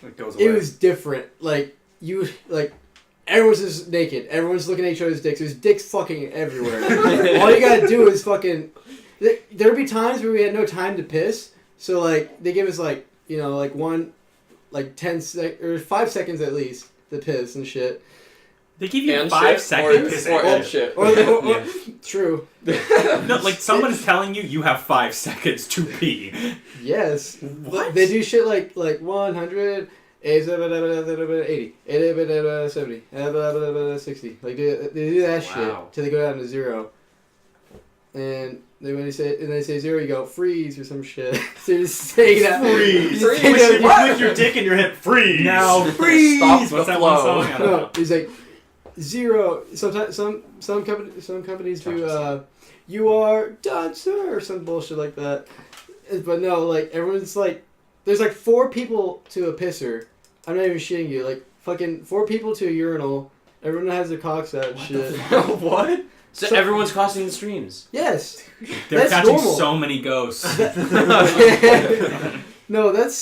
it goes it was different. Like, everyone's just naked. Everyone's looking at each other's dicks. There's dicks fucking everywhere. All you gotta do is fucking. There'd be times where we had no time to piss, so like they give us like 5 seconds at least to piss and shit. They give you And 5 shit, seconds. Or and shit. Or Yeah. true. No, like someone's telling you have 5 seconds to pee. Yes. What? They do shit like 100, 80, 70, 60. Like they do that Wow. shit till they go down to 0. And then when they say 0, you go freeze or some shit. So you're just saying that. Freeze. Just Freeze. take You that- with your dick in your head. Freeze. Now freeze. Stop the What's that flow. one song? I don't No, know. he's like zero. Sometimes some companies do. You are done, sir, or some bullshit like that. But no, like everyone's like, there's like 4 people to a pisser. I'm not even shitting you. Like fucking 4 people to a urinal. Everyone has their cocks out and shit. What? So everyone's crossing the streams. Yes. They're That's catching normal. so many ghosts. No, that's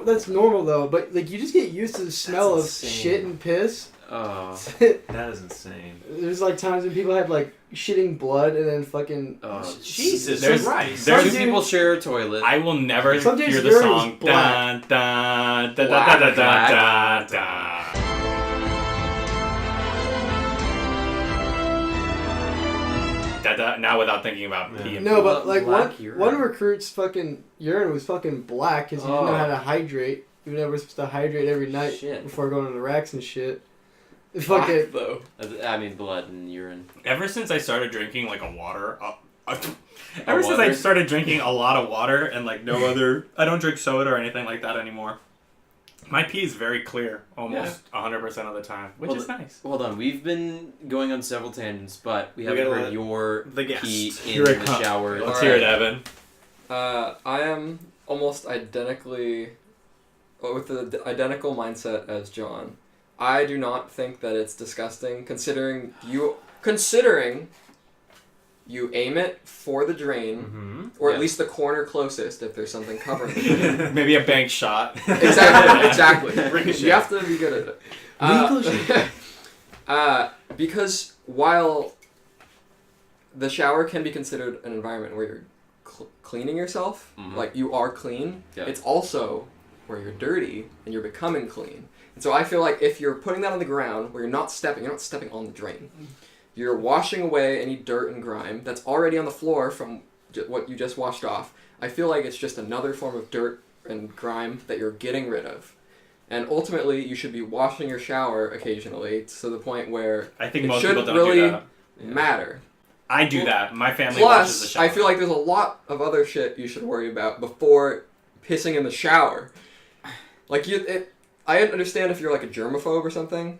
that's normal though. But like you just get used to the smell of insane. shit and piss. Oh, That is insane. There's like times when people have like shitting blood and then fucking. Jesus There's- Christ. there's- two people share a toilet. I will never Some dude's hear the urine song. is black. Dun, dun, dun, Black, dun, dun, black. dun, dun. Now without thinking about pee and No, poop. but like Black urine. one recruit's fucking urine was fucking black because he didn't know how to hydrate. Even though we're supposed to hydrate every night Shit. before going to the racks and shit. Black, Fucking. though. I mean, blood and urine. Ever since I started drinking like a water, ever since water? I started drinking a lot of water and like no other, I don't drink soda or anything like that anymore. My pee is very clear, almost 100% of the time, which Well, is nice. Hold on, we've been going on several tangents, but we haven't gotta heard let your the guest. pee in Here it the comes. shower. Let's hear it, Alright. Evan. I am almost identically, with the identical mindset as John. I do not think that it's disgusting, considering you aim it for the drain, Mm-hmm. or at Yeah. least the corner closest if there's something covering the drain. Maybe a bank shot. Exactly. Ricochet. You have to be good at it. Because while the shower can be considered an environment where you're cleaning yourself, Mhm. like you are clean, Yeah. it's also where you're dirty and you're becoming clean. And so I feel like if you're putting that on the ground where you're not stepping on the drain. You're washing away any dirt and grime that's already on the floor from what you just washed off. I feel like it's just another form of dirt and grime that you're getting rid of. And ultimately, you should be washing your shower occasionally to the point where I think it most people shouldn't don't really do that. matter. I do that. My family washes the Plus, shower. I feel like there's a lot of other shit you should worry about before pissing in the shower. Like I understand if you're like a germaphobe or something,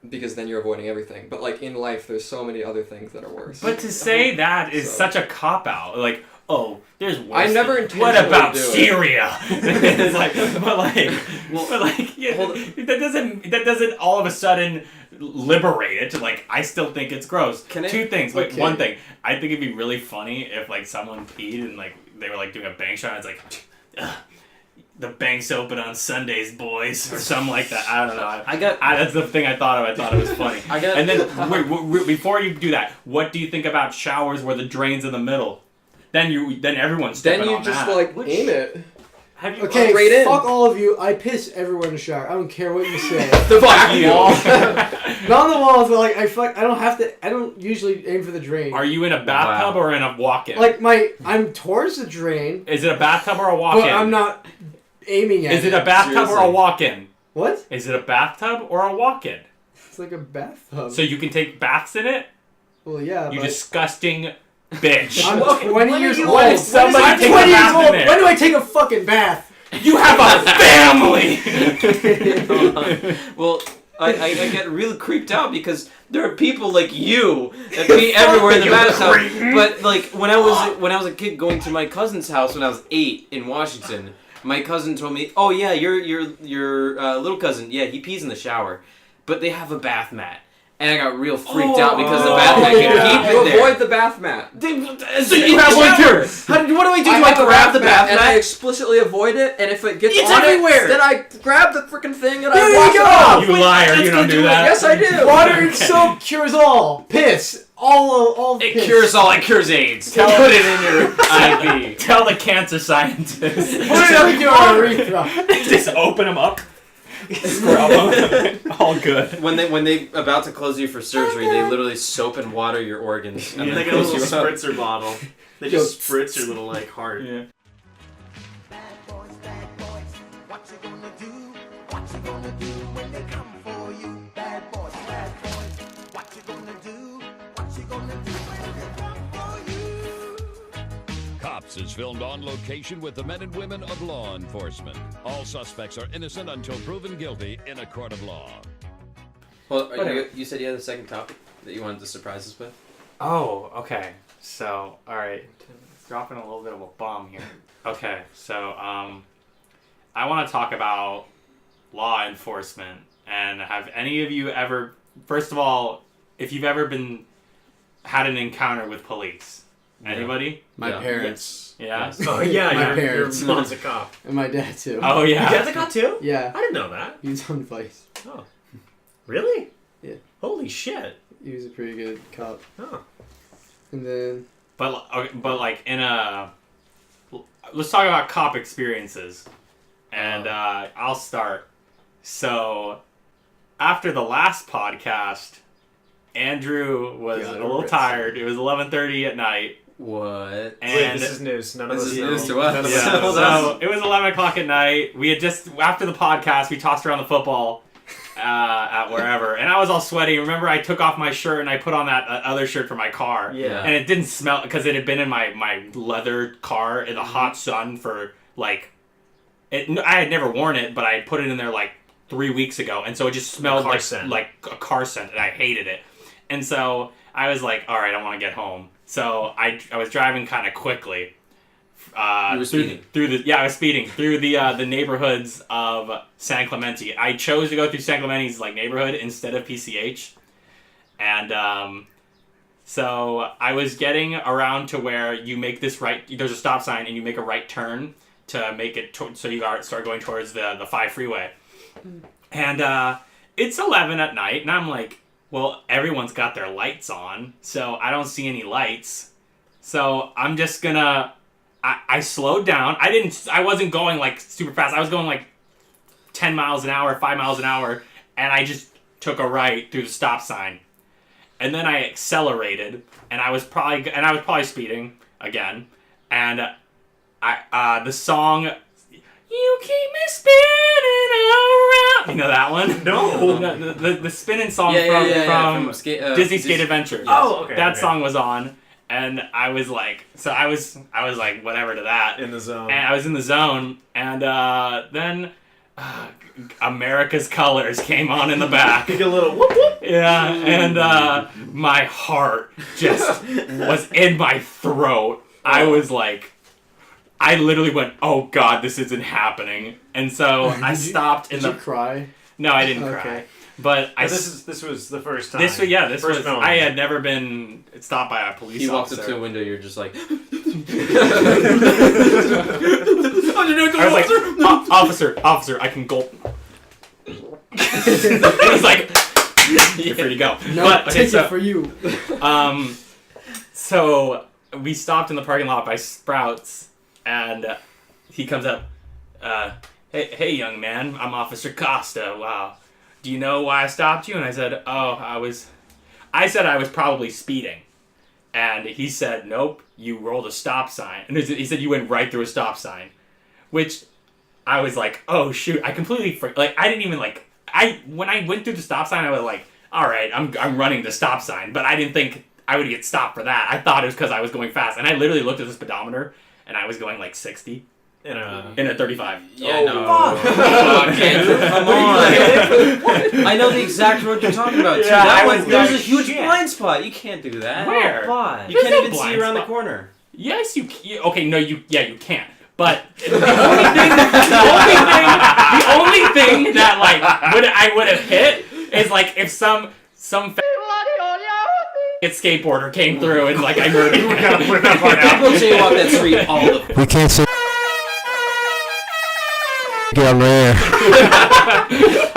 because then you're avoiding everything. But like in life, there's so many other things that are worse. But to say that is So- such a cop out. Like, oh, there's worse. I never What intentionally about do it. Syria? It's like, yeah, hold that doesn't all of a sudden liberate it to like. I still think it's gross. Can I- Two things. Wait, Okay. one thing. I think it'd be really funny if like someone peed and like they were like doing a bank shot. And it's like. Ugh. The bank's open on Sundays, boys, or something like that. I don't know. That's the thing I thought of. I thought it was funny. And then wait, before you do that, what do you think about showers where the drain's in the middle? Then everyone's stepping Then you on just that. like aim it. Have you? Okay, Right in. fuck all of you. I piss everywhere in the shower. I don't care what you say. The back you. wall. Not on the walls, but like I don't have to. I don't usually aim for the drain. Are you in a bathtub Wow. or in a walk-in? Like I'm towards the drain, Is it a bathtub or a walk-in? but I'm not aiming at Is it a bathtub or a Seriously. walk-in? What? Is it a bathtub or a walk-in? It's like a bathtub. So you can take baths in it? Well, yeah, You but disgusting bitch. I'm Okay, 20 when years are you old. letting somebody I'm take a 20 years bath in old. there? When do I take a fucking bath? You have a family! Well, I get really creeped out because there are people like you that pee everywhere in the bathtub. But like when I was a kid going to my cousin's house when I was 8 in Washington, my cousin told me, "Oh yeah, your little cousin, yeah, he pees in the shower, but they have a bath mat." And I got real freaked out because the bath mat can yeah. keep You in there. avoid the bath mat. So you have one too. What do I do? Do I have a grab the bath and I mat? explicitly avoid it, and if it gets It's on everywhere. it, then I grab the freaking thing and There I you wash go. it off. You liar, you don't do that. Yes, I do. Water and soap cures all. Piss. All It piss. cures all. It cures AIDS. Tell- Put it in your IV. Tell the cancer scientist. Put it up your urethra. Just open them up. Scrub them. All good. When they about to close you for surgery, they literally soap and water your organs. And And then they get a close little you up. spritzer bottle. They just spritz your little like heart. Yeah. Bad boys, what you gonna do? What you gonna do when they come for you? Bad boys, what you gonna do? What you gonna do when they come for you? Cops is filmed on location with the men and women of law enforcement. All suspects are innocent until proven guilty in a court of law. Well, Whatever. you said you had a second topic that you wanted to surprise us with? Oh, okay. So, alright. Dropping a little bit of a bomb here. Okay, so, I want to talk about law enforcement. And have any of you ever, first of all, if you've ever had an encounter with police? Anybody? My Yeah. parents. Yeah? Yes. Oh yeah, My your parents. mom's a cop. And my dad, too. Oh, Your yeah. dad's a cop too? Yeah. I didn't know that. He was on Vice. Oh, really? Yeah. Holy shit. He was a pretty good cop. Oh. And then... But like, let's talk about cop experiences. And I'll start. So, after the last podcast, Andrew was God, a little tired. It was 11:30 at night. What? And Wait, this is news. None of This us is know. news to us. None of Yeah. us know. Hold So it was 11 o'clock at night. We had just, after the podcast, we tossed around the football at wherever. And I was all sweaty. Remember, I took off my shirt and I put on that other shirt for my car. Yeah. And it didn't smell, because it had been in my leather car in the hot sun for, like, I had never worn it, but I had put it in there, like, 3 weeks ago. And so it just smelled car like scent. like a car scent, and I hated it. And so I was like, all right, I want to get home. So I was driving kind of quickly. You were speeding. I was speeding through the neighborhoods of San Clemente. I chose to go through San Clemente's like neighborhood instead of PCH, and so I was getting around to where you make this right. There's a stop sign, and you make a right turn to make it so you start going towards the 5 freeway, and it's 11 at night, and I'm like, well, everyone's got their lights on, so I don't see any lights, so I'm just gonna. I slowed down. I wasn't going like super fast. I was going like 10 miles an hour, 5 miles an hour, and I just took a right through the stop sign. And then I accelerated, and I was probably speeding again. And the song "You Keep Me Spinning Around," you know that one? No. The spinning song from Disney Skate Adventure. Oh, okay. That okay. song was on. And I was like, whatever to that. In the zone. And I was in the zone, and then America's Colors came on in the back. Take a little whoop whoop. Yeah, and my heart just was in my throat. I was like, I literally went, oh God, this isn't happening. And so I stopped in Did you cry? No, I didn't Okay. cry. But This was the first time. this First was, moment. I had never been stopped by a police He walks officer. up to a window, you're just like... I was like, officer, I can gulp. It was like, you're free to go. No, But, okay, ticket for you. So we stopped in the parking lot by Sprouts, and he comes up, hey young man, I'm Officer Costa, wow. Do you know why I stopped you? And I said, I was probably speeding. And he said, nope, you rolled a stop sign. And he said you went right through a stop sign. Which I was like, oh shoot, I completely I didn't even when I went through the stop sign, I was like, all right, I'm running the stop sign. But I didn't think I would get stopped for that. I thought it was because I was going fast. And I literally looked at the speedometer, and I was going like 60 In a... in a 35. Yeah, no. fuck. Fuck, Andrew, come on. I know the exact road you're talking about, too. Yeah, That I was, was there's a like, huge shit. blind spot. You can't do that. Where? Why? You There's can't no even see blind around the spot. corner. Yes, you okay, no, you can't. But the only thing that I would have hit is like if some skateboarder came through and like I murdered him. We're not far out. People jaywalk that street all the time. We can't say. Get on there.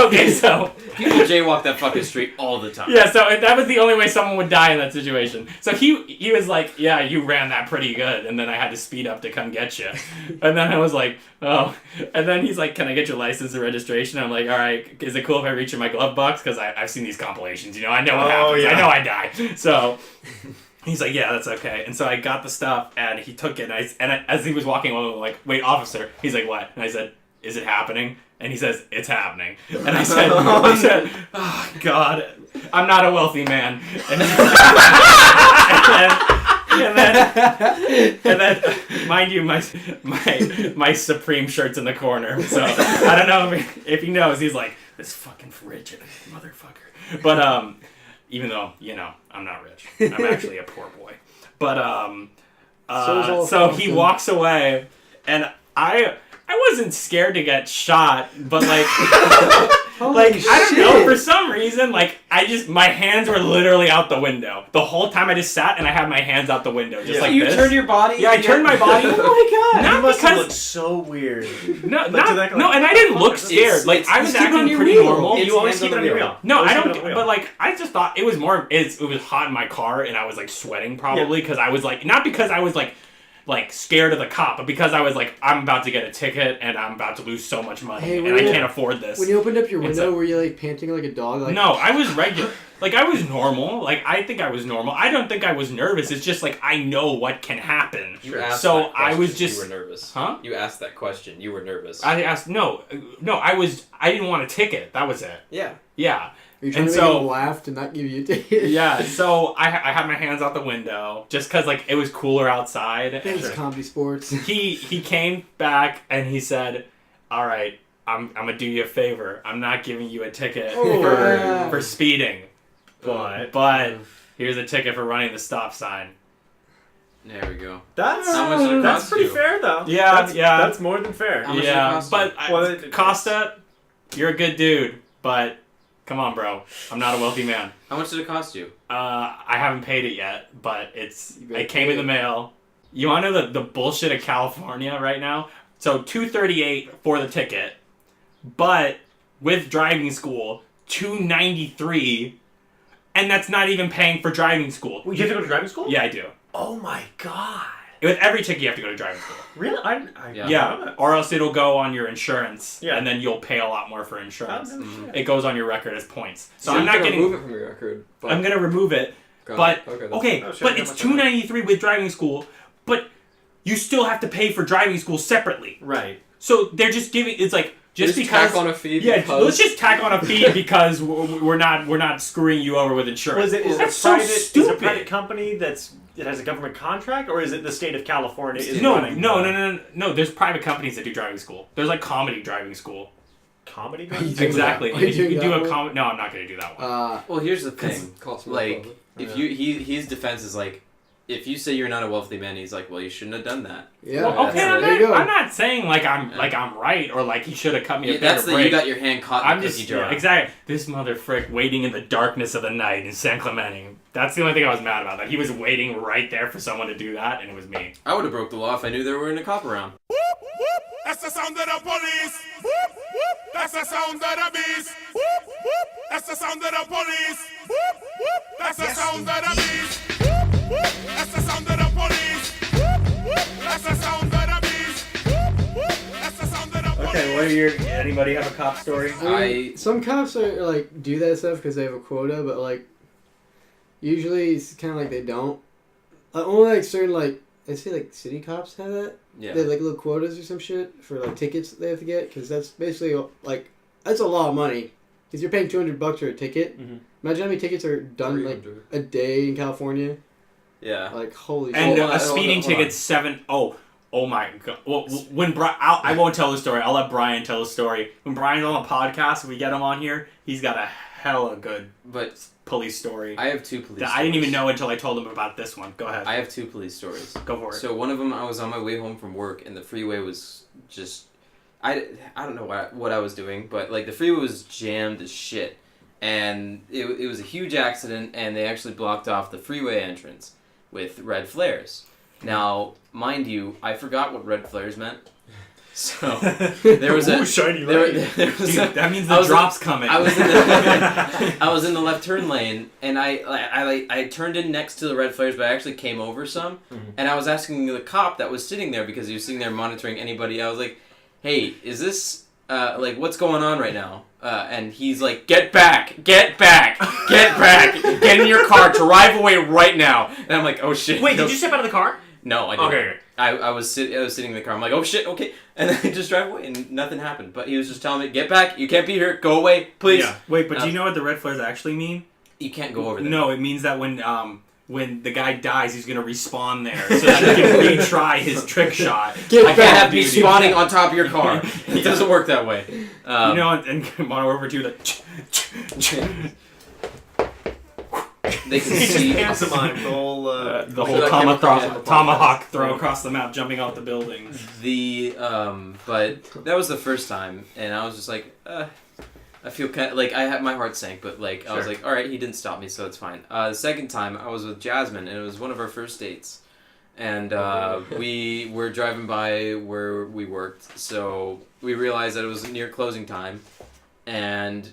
Okay, so People jaywalk that fucking street all the time. yeah, so that was the only way someone would die in that situation. So he was like, yeah, you ran that pretty good, and then I had to speed up to come get you. And then I was like, oh. And then he's like, can I get your license and registration? I'm like, all right, is it cool if I reach in my glove box? Because I've seen these compilations, I know what happens. yeah. I know I die. So he's like, yeah, that's okay. And so I got the stuff, and he took it, and as he was walking along, I'm like, wait, officer. He's like, what? And I said, is it happening? And he says, it's happening. And I said, oh, God, I'm not a wealthy man. And then, mind you, my Supreme shirt's in the corner. So I don't know if he knows. He's like, this fucking rich motherfucker. But even though I'm not rich, I'm actually a poor boy. But so he walks away, and I wasn't scared to get shot, but like. Like, I don't know, for some reason, like, my hands were literally out the window. The whole time I just sat and I had my hands out the window, just like you this. turned your body? Yeah, I turned my body. Oh my god! Not You must because... have looked so weird. No, and I didn't look scared. Like, I was acting pretty normal. You always keep it on your wheel. No, I don't, but like, I just thought it was more, it was hot in my car and I was like sweating probably because I was like, not because I was like scared of the cop, but because I was like, I'm about to get a ticket and I'm about to lose so much money and I can't afford this. When you opened up your window, were you like panting like a dog? Like... No, I was regular. Like, I was normal. Like, I think I was normal. I don't think I was nervous. It's just like, I know what can happen. You asked so that question. I was just... You were nervous. Huh? You asked that question. You were nervous. I asked... No, I didn't want a ticket. That was it. Yeah. Yeah. Are you trying to make him laugh to not give you a ticket? Yeah, so I had my hands out the window just because like it was cooler outside. Thanks, Comedy Sports. He came back and he said, "All right, I'm gonna do you a favor. I'm not giving you a ticket for speeding, but here's a ticket for running the stop sign." There we go. That's pretty fair though. Yeah, That's more than fair. Yeah, but Costa, you're a good dude, but. Come on, bro. I'm not a wealthy man. How much did it cost you? I haven't paid it yet, but it came in the mail. You want to know the bullshit of California right now? So $238 for the ticket, but with driving school, $293, and that's not even paying for driving school. Well, you have to go to driving school? Yeah, I do. Oh my god. With every ticket, you have to go to driving school. Really? Yeah, or else it'll go on your insurance, yeah. and then you'll pay a lot more for insurance. Oh, It goes on your record as points. So I'm not getting. Remove it from your record. But... I'm gonna remove it, but but it's $293 with driving school, but you still have to pay for driving school separately. Right. So they're just giving. It's like just because tack on a fee. Yeah, because... let's just tack on a fee because we're not screwing you over with insurance. Well, is That's it so private, stupid. Is it a private company that has a government contract, or is it the state of California? No. There's private companies that do driving school. There's like comedy driving school. Comedy? Exactly. You can do a comedy. No, I'm not going to do that one. Well, here's the thing. Like, if his defense is like, if you say you're not a wealthy man, he's like, well, you shouldn't have done that. Yeah. Well, okay, I'm I'm not saying like I'm right or like he should have cut me a better That's break. that you got your hand caught in the cookie jar. Exactly. This mother frick waiting in the darkness of the night in San Clemente. That's the only thing I was mad about. That he was waiting right there for someone to do that, and it was me. I would have broke the law if I knew there weren't a cop around. That's the sound of the police. That's the sound of the beast. That's the sound of the police. That's the sound of the beast. That's the sound of the police. That's the sound of the beast. That's the sound of the police. Okay, what are anybody have a cop story? I mean, some cops are like do that stuff because they have a quota, but like usually it's kind of like they don't. Only like certain like I say like city cops have that. Yeah. They have like little quotas or some shit for like tickets that they have to get because that's basically like that's a lot of money because you're paying $200 for a ticket. Mm-hmm. Imagine how many tickets are done like a day in California. Yeah. Like holy shit. And a speeding ticket's $7. Oh my god. Well, when I won't tell the story. I'll let Brian tell the story. When Brian's on the podcast, we get him on here. He's got a hella good police story. I have two police stories. I didn't even know until I told him about this one. Go ahead. I have two police stories. Go for it. So one of them, I was on my way home from work, and the freeway was just... I don't know what I was doing, but like the freeway was jammed as shit. And it was a huge accident, and they actually blocked off the freeway entrance with red flares. Now, mind you, I forgot what red flares meant. So there was a shiny light. That means the drop's coming. I was in the left turn lane, and I turned in next to the red flares, but I actually came over some, and I was asking the cop that was sitting there because he was sitting there monitoring anybody. I was like, "Hey, is this like what's going on right now?" And he's like, "Get back! Get back! Get back! Get in your car! Drive away right now!" And I'm like, "Oh shit!" Wait, did you step out of the car? No, I didn't. Okay. I was sitting in the car. I'm like, "Oh shit, okay," and then I just drive away, and nothing happened. But he was just telling me, "Get back! You can't be here. Go away, please." Yeah. Wait, but do you know what the red flares actually mean? You can't go over there. No, it means that when when the guy dies, he's gonna respawn there so that he can retry his trick shot. I can't have me spawning on top of your car. It doesn't work that way. And come on over to the. They can He just see. pantomimed the whole Tomahawk throw across the map, jumping out the building. But that was the first time, and I was just like, I feel kind of, like, my heart sank, but like, I was like, all right, he didn't stop me, so it's fine. The second time, I was with Jasmine, and it was one of our first dates, and we were driving by where we worked, so we realized that it was near closing time, and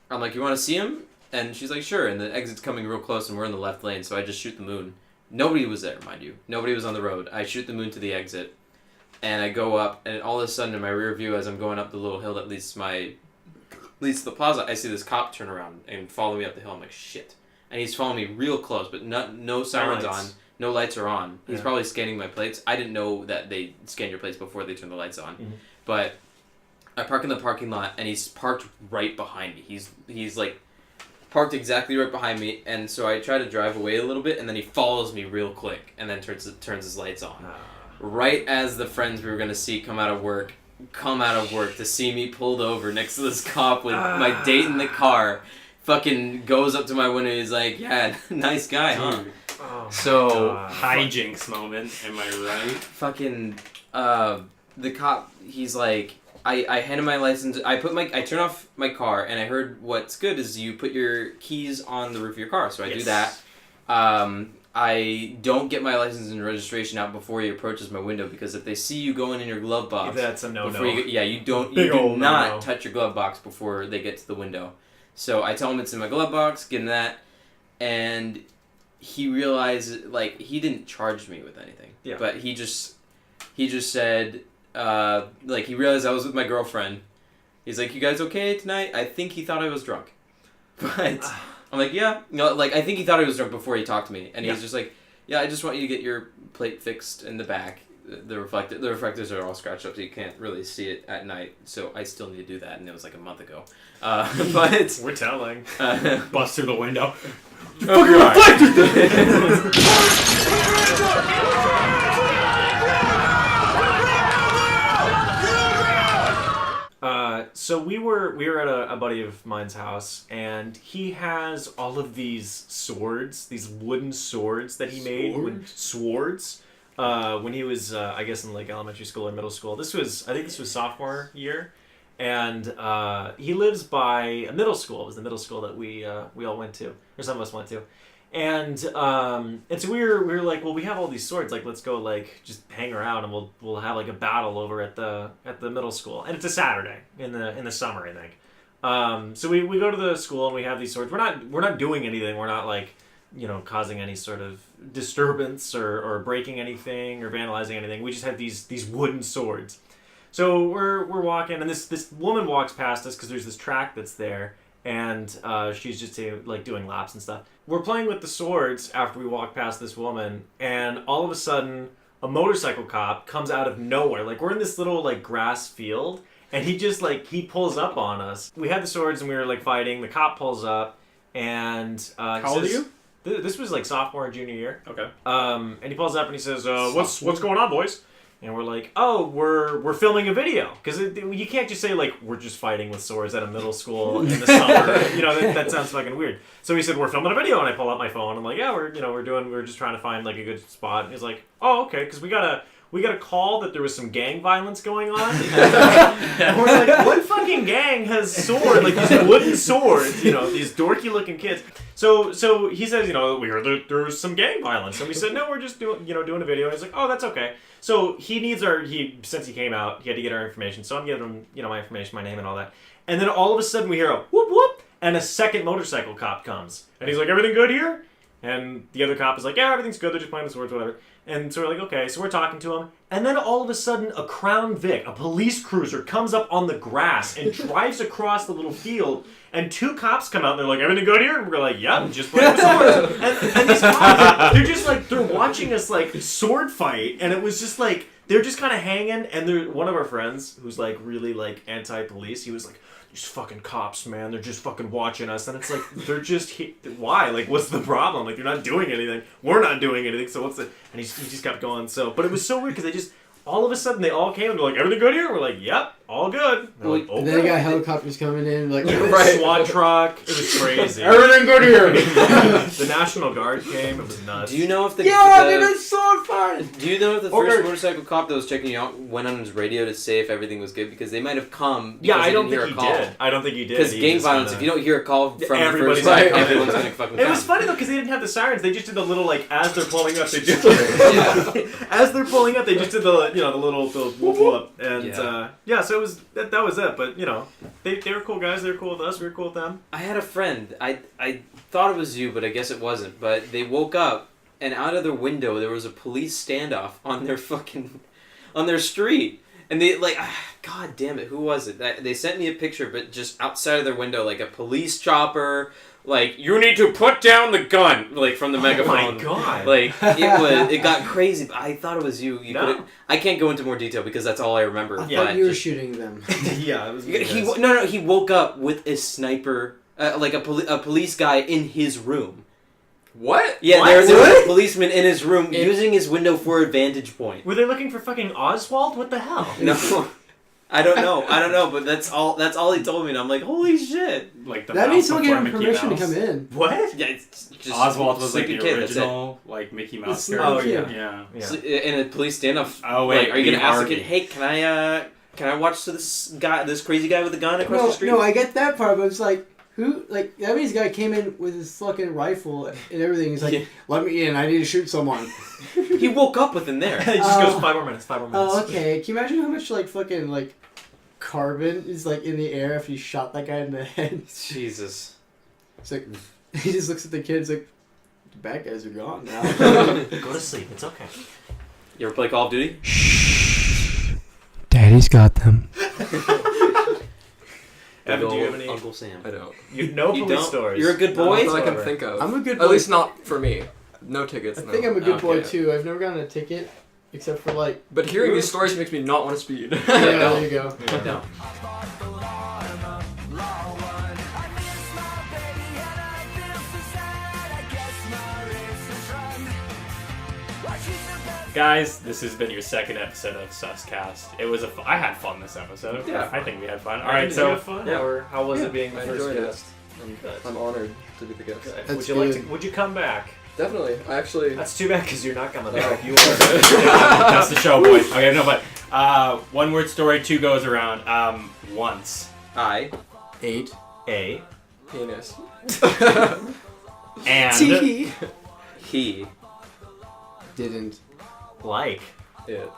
I'm like, you want to see him? And she's like, sure, and the exit's coming real close, and we're in the left lane, so I just shoot the moon. Nobody was there, mind you. Nobody was on the road. I shoot the moon to the exit, and I go up, and all of a sudden, in my rear view, as I'm going up the little hill that leads to the plaza, I see this cop turn around and follow me up the hill. I'm like, shit. And he's following me real close, but no sirens on. No lights are on. He's probably scanning my plates. I didn't know that they scan your plates before they turn the lights on. Mm-hmm. But I park in the parking lot, and he's parked right behind me. He's like parked exactly right behind me, and so I try to drive away a little bit, and then he follows me real quick, and then turns his lights on. Right as the friends we were going to see come out of work to see me pulled over next to this cop with my date in the car, fucking goes up to my window and he's like, yeah, nice guy, huh? Oh, so hijinks moment, am I right? Fucking the cop, he's like, I handed my license, I turn off my car, and I heard what's good is you put your keys on the roof of your car, so I do that. I don't get my license and registration out before he approaches my window, because if they see you going in your glove box, that's a no-no. You do not touch your glove box before they get to the window. So I tell him it's in my glove box, give him that, and he realized, like, he didn't charge me with anything. Yeah. But he just said, like, he realized I was with my girlfriend. He's like, you guys okay tonight? I think he thought I was drunk. But I'm like, yeah. No, like, I think he thought I was drunk before he talked to me. And he's just like, yeah, I just want you to get your plate fixed in the back. The reflectors are all scratched up, so you can't really see it at night. So I still need to do that, and it was like a month ago. But we're telling. Bust through the window. Fucking reflector! So we were at a buddy of mine's house, and he has all of these swords, these wooden swords that he made. Swords? When he was, I guess, in like elementary school or middle school. I think this was sophomore year, and he lives by a middle school. It was the middle school that we all went to, or some of us went to. And so we were like, well, we have all these swords, like, let's go, like, just hang around, and we'll have like a battle over at the middle school, and it's a Saturday in the summer, I think. So we go to the school, and we have these swords. We're not doing anything. We're not like, causing any sort of disturbance or breaking anything or vandalizing anything. We just have these wooden swords. So we're walking, and this woman walks past us because there's this track that's there. And she's just doing laps and stuff. We're playing with the swords after we walk past this woman, and all of a sudden a motorcycle cop comes out of nowhere. Like, we're in this little like grass field, and he just he pulls up on us. We had the swords and we were like fighting. The cop pulls up, and how old are you? This was like sophomore or junior year. Okay. And he pulls up and he says, "What's going on, boys?" And we're like, oh, we're filming a video. Because you can't just say, like, we're just fighting with swords at a middle school in the summer. That sounds fucking weird. So he said, we're filming a video, and I pull out my phone. I'm like, yeah, we're just trying to find, like, a good spot. And he's like, oh, okay, because we got a call that there was some gang violence going on. And we're like, what fucking gang has swords, like these wooden swords, these dorky-looking kids. So he says, we heard there was some gang violence. And we said, no, we're just doing a video. And he's like, oh, that's okay. So he needs since he came out, he had to get our information. So I'm giving him, my information, my name and all that. And then all of a sudden we hear a whoop whoop, and a second motorcycle cop comes. And he's like, everything good here? And the other cop is like, yeah, everything's good. They're just playing with swords, whatever. And so we're like, okay. So we're talking to him. And then all of a sudden, a Crown Vic, a police cruiser, comes up on the grass and drives across the little field. And two cops come out and they're like, everything good here? And we're like, yeah, just playing with swords. And these cops, they're just like, they're watching us like sword fight. And it was just like, they're just kind of hanging, and one of our friends who's like really like anti-police. He was like, "These fucking cops, man, they're just fucking watching us." And it's like they're just why? Like, what's the problem? Like, they're not doing anything. We're not doing anything. So what's the? And he just kept going. So, but it was so weird because they just. All of a sudden, they all came and they're like, "Everything good here?" We're like, "Yep, all good." They're like, And then they got helicopters coming in, like right. SWAT truck. It was crazy. Everything good here. The National Guard came. It was nuts. Do you know if the dude, it's so fun. Do you know if the first motorcycle cop that was checking you out went on his radio to say if everything was good? Because they might have come. Yeah, I don't think he did. I don't think he did. Because gang violence, if you don't hear a call from everybody's the first like, everyone's gonna fucking. It was funny though because they didn't have the sirens. They just did the little like as they're pulling up. They just as they're pulling up, they just did the the little whoop whoop and so it was that was it. But they were cool guys. They were cool with us. We were cool with them. I had a friend. I thought it was you, but I guess it wasn't. But they woke up and out of their window there was a police standoff on their street. And they God damn it, who was it? They sent me a picture, but just outside of their window, like a police chopper. Like, you need to put down the gun, like from the megaphone. Oh my god! Like it got crazy. But I thought it was you. I can't go into more detail because that's all I remember. I thought you were shooting them. Yeah, it was. He woke up with a sniper, like a police guy in his room. What? Yeah, there was a policeman in his room using his window for a vantage point. Were they looking for fucking Oswald? What the hell? No. I don't know, but that's all he told me, and I'm like, holy shit! Like that means someone getting permission to come in. What? Yeah, it's just Oswald was like the kid, original like Mickey Mouse It's character. yeah. In a police standoff. Oh wait, are you gonna ask the kid? Hey, can I watch this crazy guy with a gun across the street? No, I get that part, but it's like. Who, like, that means this guy came in with his fucking rifle and everything. He's like, let me in, I need to shoot someone. He woke up with him there. He just goes 5 more minutes. Oh, okay. Can you imagine how much, like, fucking, like, carbon is, like, in the air after you shot that guy in the head? Jesus. It's like, he just looks at the kids like, the bad guys are gone now. Go to sleep, it's okay. You ever play Call of Duty? Shh. Daddy's got them. Evan, do you have any? Uncle Sam. I don't. You know police stories. You're a good boy? Not that I can think of. I'm a good boy. At least not for me. No tickets. I think I'm a good boy too. I've never gotten a ticket, except for like. But hearing these stories makes me not want to speed. Yeah, there you go. Yeah. No. Guys, this has been your second episode of SuScast. It was I had fun this episode. Yeah. I think we had fun. All right, so fun? Yeah. Or how was it being the I first enjoyed guest? I'm honored to be the guest. Good. Would you come back? Definitely. I actually. That's too bad because you're not coming back. You are. that's the show, boys. Okay, no, but one word story 2 goes around. Once I ate a penis. and he didn't like it.